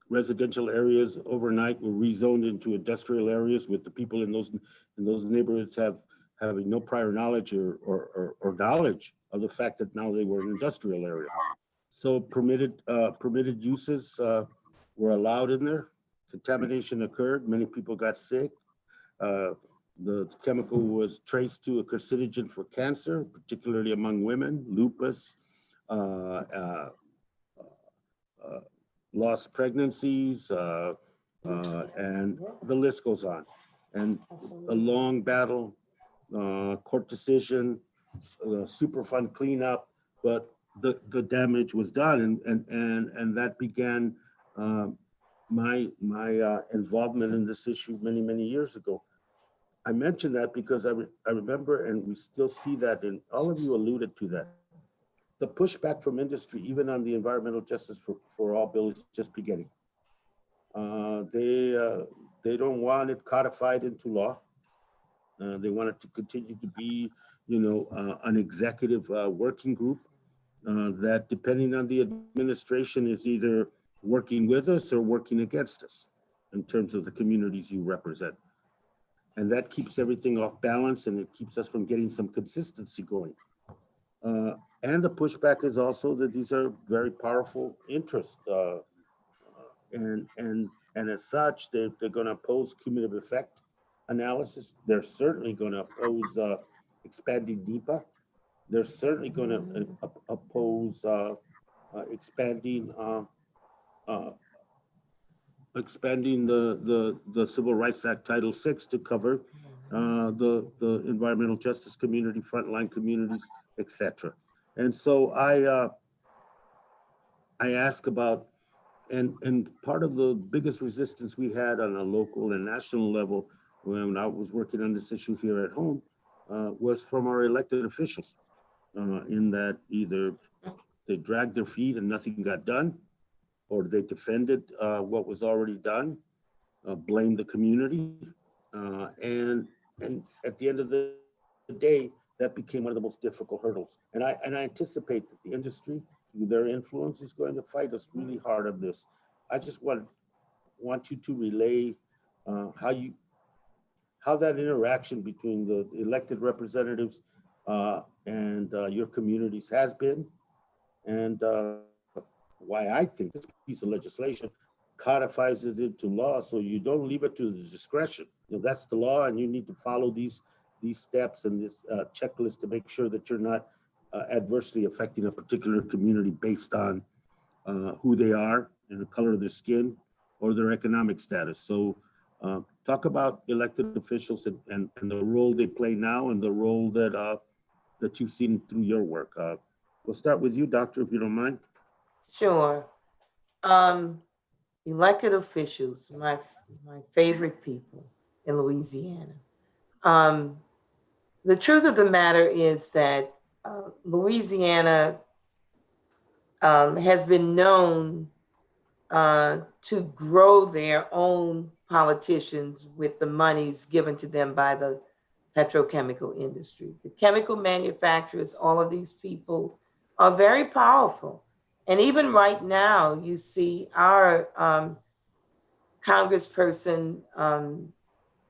residential areas overnight were rezoned into industrial areas, with the people in those neighborhoods having no prior knowledge or knowledge of the fact that now they were an industrial area. So permitted uses were allowed in there. Contamination occurred. Many people got sick. The chemical was traced to a carcinogen for cancer, particularly among women, lupus, lost pregnancies, and the list goes on. And a long battle, court decision, Superfund cleanup, but the damage was done, and that began my involvement in this issue many years ago. I mentioned that because I remember, and we still see that, and all of you alluded to that. The pushback from industry, even on the environmental justice for all bill, is just beginning. They don't want it codified into law. They want it to continue to be, an executive working group that, depending on the administration, is either working with us or working against us in terms of the communities you represent. And that keeps everything off balance, and it keeps us from getting some consistency going. And the pushback is also that these are very powerful interests. And as such, they're going to oppose cumulative effect analysis. They're certainly going to oppose expanding NEPA. They're certainly going to oppose expanding the Civil Rights Act Title VI to cover the environmental justice community, frontline communities, etc. And so I ask about, and part of the biggest resistance we had on a local and national level when I was working on this issue here at home was from our elected officials, in that either they dragged their feet and nothing got done, or they defended what was already done, blamed the community, and at the end of the day, that became one of the most difficult hurdles. And I anticipate that the industry, through their influence, is going to fight us really hard on this. I just want you to relay how that interaction between the elected representatives and your communities has been, and why I think this piece of legislation codifies it into law, so you don't leave it to the discretion. That's the law, and you need to follow these these steps and this checklist to make sure that you're not adversely affecting a particular community based on who they are and the color of their skin or their economic status. So talk about elected officials and the role they play now and the role that that you've seen through your work. We'll start with you, Doctor, if you don't mind. Sure. Elected officials, my favorite people in Louisiana. The truth of the matter is that Louisiana has been known to grow their own politicians with the monies given to them by the petrochemical industry. The chemical manufacturers, all of these people are very powerful. And even right now, you see our congressperson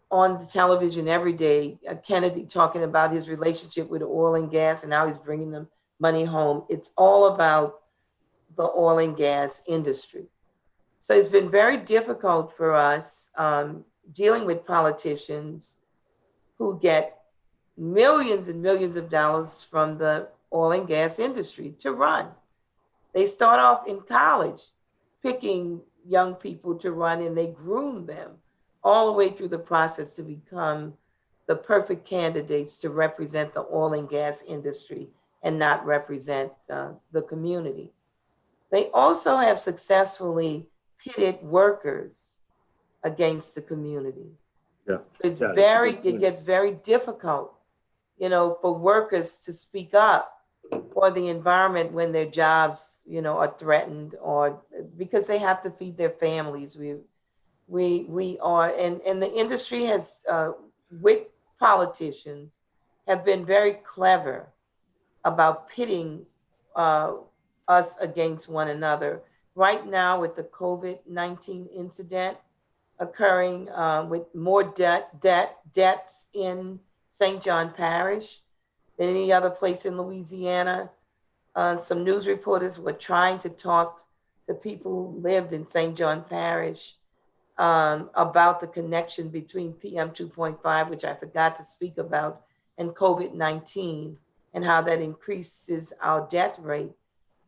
on the television every day, Kennedy talking about his relationship with oil and gas and how he's bringing them money home. It's all about the oil and gas industry. So it's been very difficult for us dealing with politicians who get millions and millions of dollars from the oil and gas industry to run. They start off in college picking young people to run and they groom them all the way through the process to become the perfect candidates to represent the oil and gas industry and not represent the community. They also have successfully pitted workers against the community. Yeah. It's Yeah, it gets very difficult, you know, for workers to speak up for the environment when their jobs, you know, are threatened or because they have to feed their families. We are, and the industry has, with politicians, have been very clever about pitting us against one another. Right now, with the COVID-19 incident occurring, with more deaths in St. John Parish than any other place in Louisiana, some news reporters were trying to talk to people who lived in St. John Parish about the connection between PM 2.5, which I forgot to speak about, and COVID-19, and how that increases our death rate.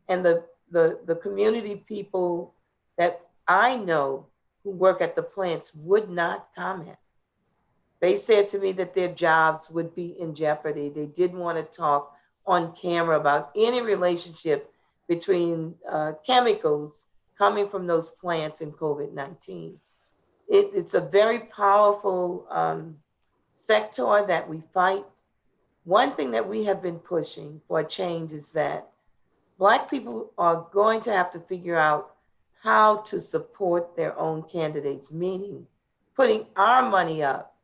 And the community people that I know who work at the plants would not comment. They said to me that their jobs would be in jeopardy. They didn't want to talk on camera about any relationship between chemicals coming from those plants and COVID-19. It's a very powerful sector that we fight. One thing that we have been pushing for a change is that Black people are going to have to figure out how to support their own candidates, meaning putting our money up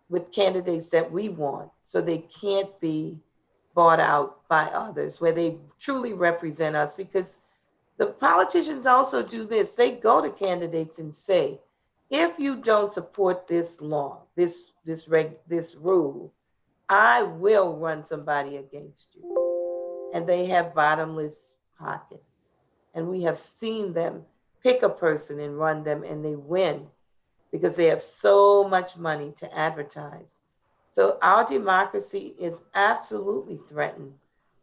with candidates that we want so they can't be bought out by others, where they truly represent us. Because the politicians also do this. They go to candidates and say, if you don't support this law, this rule, I will run somebody against you. And they have bottomless pockets. And we have seen them pick a person and run them and they win because they have so much money to advertise. So our democracy is absolutely threatened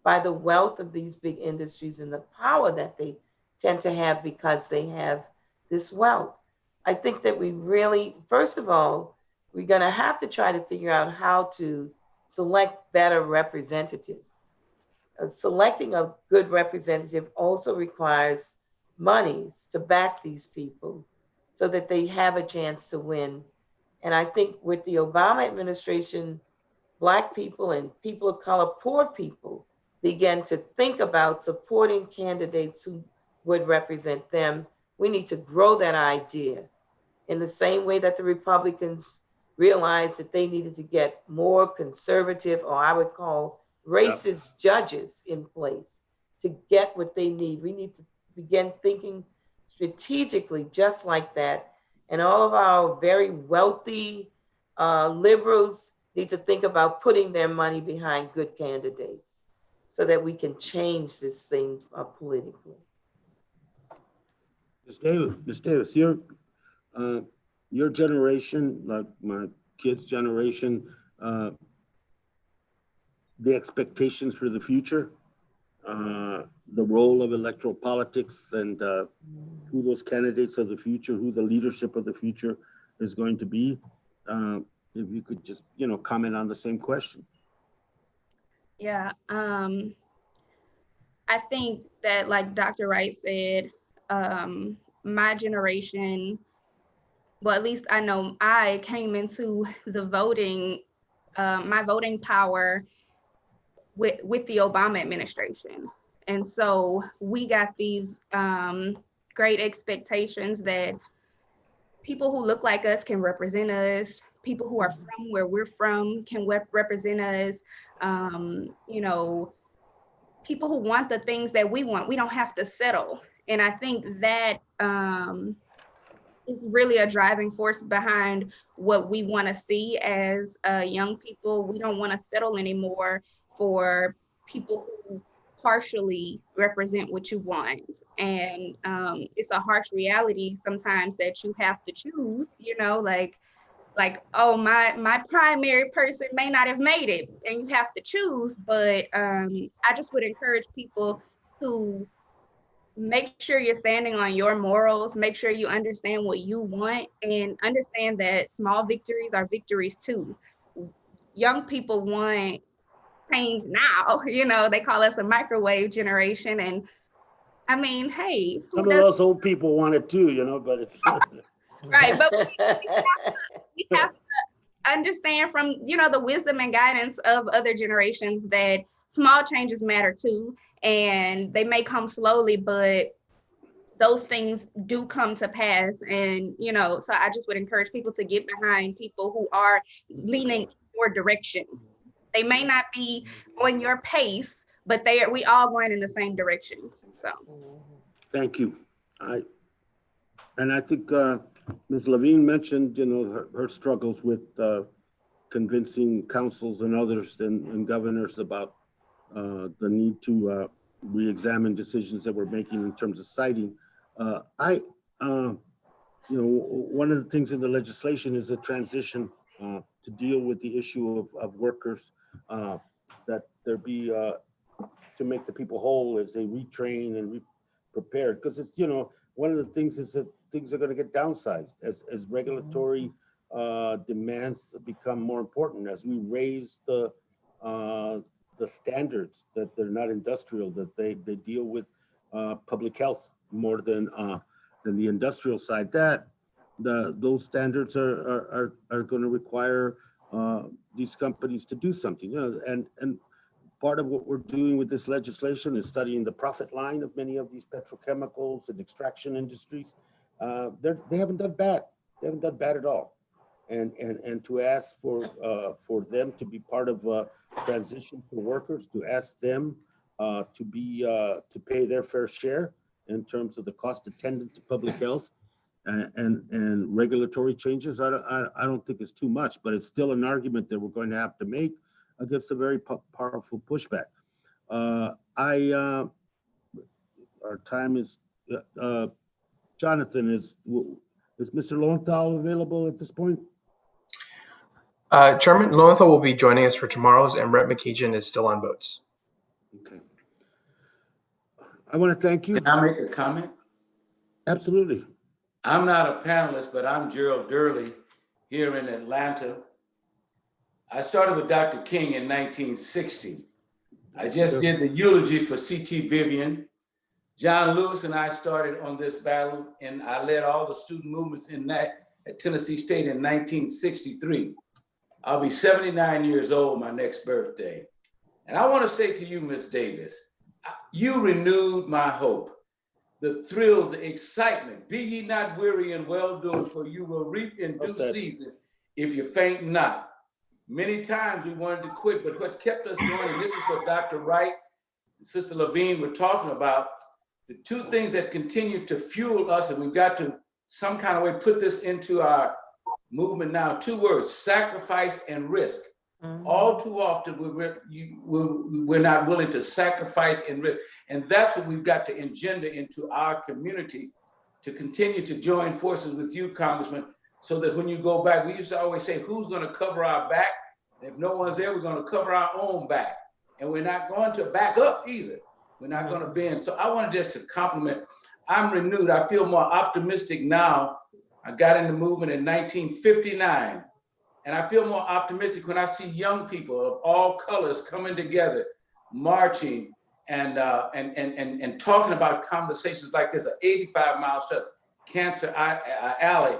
by the wealth of these big industries and the power that they tend to have because they have this wealth. I think that we really, first of all, we're going to have to try to figure out how to select better representatives. Selecting a good representative also requires monies to back these people so that they have a chance to win. And I think with the Obama administration, Black people and people of color, poor people, began to think about supporting candidates who would represent them. We need to grow that idea in the same way that the Republicans realized that they needed to get more conservative, or I would call racist judges in place to get what they need. We need to begin thinking strategically just like that. And all of our very wealthy liberals need to think about putting their money behind good candidates so that we can change this thing politically. Ms. Davis, your generation, like my kids' generation, the expectations for the future, the role of electoral politics, and who those candidates of the future, who the leadership of the future is going to be. If you could just, comment on the same question. Yeah, I think that, like Dr. Wright said, my generation, well, at least I know I came into the voting, my voting power with the Obama administration. And so we got these great expectations that people who look like us can represent us, people who are from where we're from can represent us, people who want the things that we want. We don't have to settle. And I think that is really a driving force behind what we want to see as young people. We don't want to settle anymore for people who partially represent what you want. And it's a harsh reality sometimes that you have to choose, oh, my primary person may not have made it and you have to choose. But I just would encourage people to make sure you're standing on your morals, make sure you understand what you want, and understand that small victories are victories too. Young people want change now, they call us a microwave generation. And I mean, hey, some of those old people want it too, but it's right. But we have to understand from, the wisdom and guidance of other generations that small changes matter too. And they may come slowly, but those things do come to pass. And, so I just would encourage people to get behind people who are leaning in your direction. They may not be on your pace, but we all going in the same direction. So. Thank you. I think Ms. Levine mentioned, her struggles with convincing councils and others and governors about the need to re-examine decisions that we're making in terms of citing. One of the things in the legislation is a transition to deal with the issue of workers, that there be to make the people whole as they retrain and prepare. Because it's, one of the things is that things are going to get downsized as regulatory demands become more important, as we raise the standards, that they're not industrial, that they deal with public health more than the industrial side. That those standards are going to require these companies to do something. And part of what we're doing with this legislation is studying the profit line of many of these petrochemicals and extraction industries. They haven't done bad. They haven't done bad at all. And to ask for them to be part of a transition for workers, to ask them to pay their fair share in terms of the cost attendant to public health and regulatory changes, I don't think it's too much, but it's still an argument that we're going to have to make against a very powerful pushback. Our time is, Jonathan, is Mr. Lowenthal available at this point? Chairman, Lowenthal will be joining us for tomorrow's, and Rep. McEachin is still on votes. Okay. I want to thank you. Can I make a comment? Absolutely. I'm not a panelist, but I'm Gerald Durley here in Atlanta. I started with Dr. King in 1960. I just did the eulogy for C.T. Vivian. John Lewis and I started on this battle, and I led all the student movements in that at Tennessee State in 1963. I'll be 79 years old my next birthday. And I want to say to you, Ms. Davis, you renewed my hope, the thrill, the excitement. Be ye not weary in well-doing, for you will reap in due season if you faint not. Many times we wanted to quit, but what kept us going, and this is what Dr. Wright and Sister Levine were talking about, the two things that continue to fuel us, and we've got to some kind of way put this into our movement now, two words: sacrifice and risk. Mm-hmm. All too often we're not willing to sacrifice and risk. And that's what we've got to engender into our community, to continue to join forces with you, Congressman, so that when you go back, we used to always say, who's going to cover our back? If no one's there, we're going to cover our own back. And we're not going to back up either. We're not going to bend. So I wanted just to compliment. I'm renewed. I feel more optimistic now. I got in the movement in 1959. And I feel more optimistic when I see young people of all colors coming together, marching and talking about conversations like this, an 85-mile stretch, Cancer Alley.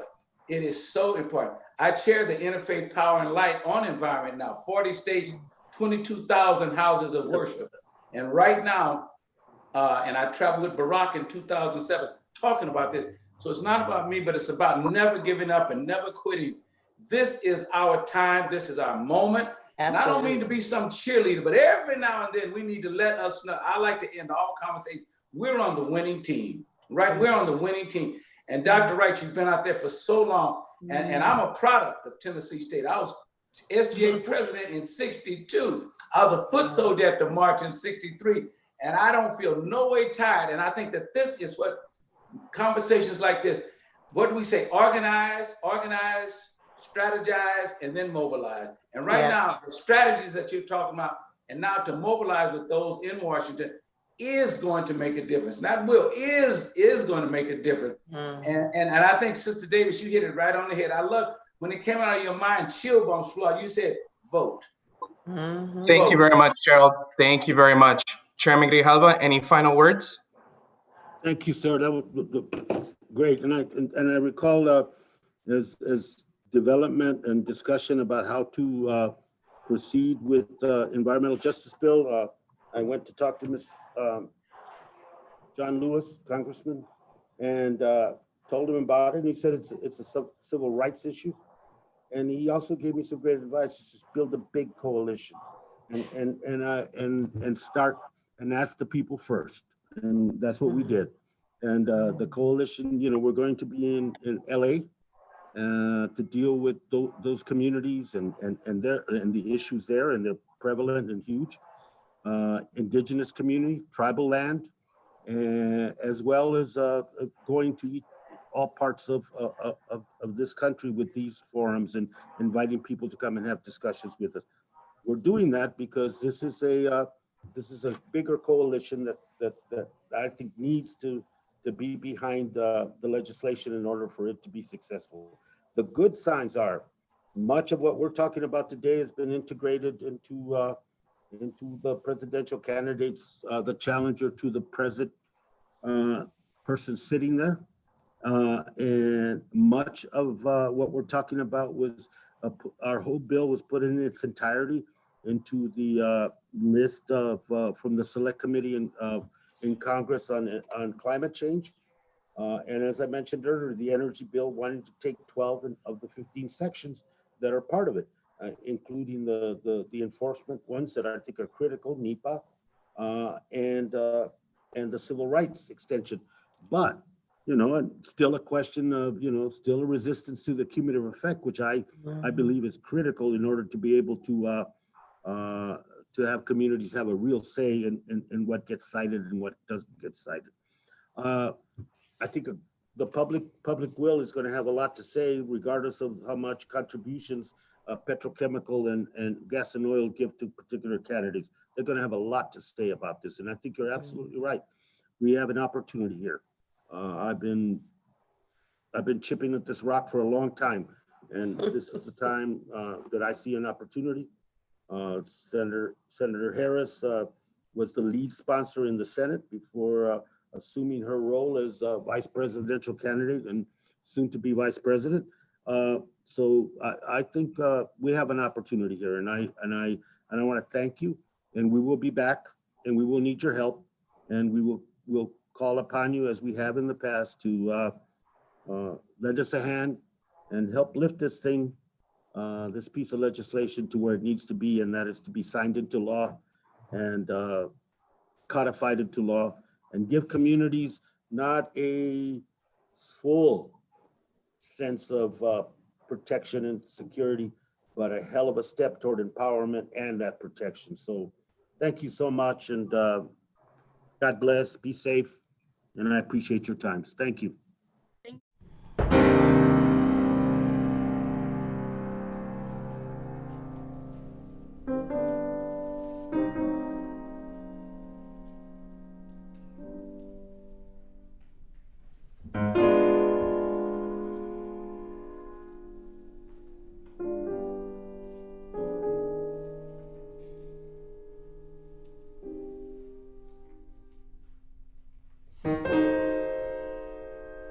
It is so important. I chair the Interfaith Power and Light on Environment now, 40 states, 22,000 houses of worship. And right now, and I traveled with Barack in 2007, talking about this. So it's not about me, but it's about never giving up and never quitting. This is our time. This is our moment. And I don't mean to be some cheerleader, but every now and then we need to let us know. I like to end all conversations. We're on the winning team, right? We're on the winning team. And Dr. Wright, you've been out there for so long. And I'm a product of Tennessee State. I was SGA president in 62. I was a foot soldier at the march in 63. And I don't feel no way tired. And I think that this is what conversations like this, what do we say? Organize, strategize, and then mobilize. And right now, the strategies that you're talking about, and now to mobilize with those in Washington is going to make a difference. Not will, is going to make a difference. And I think, Sister Davis, you hit it right on the head. I love when it came out of your mind, chill bumps flew out. You said, vote. Thank you very much, Gerald. Thank you very much. Chairman Grijalva, any final words? Thank you, sir. That was great. And I recall as development and discussion about how to proceed with environmental justice bill. I went to talk to John Lewis, Congressman, and told him about it. And he said it's a civil rights issue. And he also gave me some great advice: just build a big coalition and start and ask the people first. And that's what we did. And the coalition, we're going to be in LA to deal with those communities and the issues there, and they're prevalent and huge. Indigenous community, tribal land, as well as going to all parts of this country with these forums and inviting people to come and have discussions with us. We're doing that because this is a bigger coalition that I think needs to be behind the legislation in order for it to be successful. The good signs are much of what we're talking about today has been integrated into the presidential candidates, the challenger to the present person sitting there. And much of what we're talking about was our whole bill was put in its entirety into the list of from the select committee in Congress on climate change. And as I mentioned earlier, the energy bill wanted to take 12 of the 15 sections that are part of it, including the enforcement ones that I think are critical, NEPA, and the civil rights extension. But and still a question of still a resistance to the cumulative effect, which I believe is critical in order to be able to have communities have a real say in what gets cited and what doesn't get cited. I think the public will is going to have a lot to say, regardless of how much contributions petrochemical and gas and oil give to particular candidates. They're going to have a lot to say about this, and I think you're absolutely right. We have an opportunity here. I've been chipping at this rock for a long time, and this is the time that I see an opportunity. Senator Harris was the lead sponsor in the Senate before assuming her role as vice presidential candidate and soon to be vice president. So I think we have an opportunity here, and I want to thank you. And we will be back, and we will need your help, and we'll call upon you as we have in the past to lend us a hand and help lift this thing, this piece of legislation, to where it needs to be, and that is to be signed into law and codified into law, and give communities not a full sense of protection and security, but a hell of a step toward empowerment and that protection. So thank you so much, and God bless, be safe, and I appreciate your times. Thank you.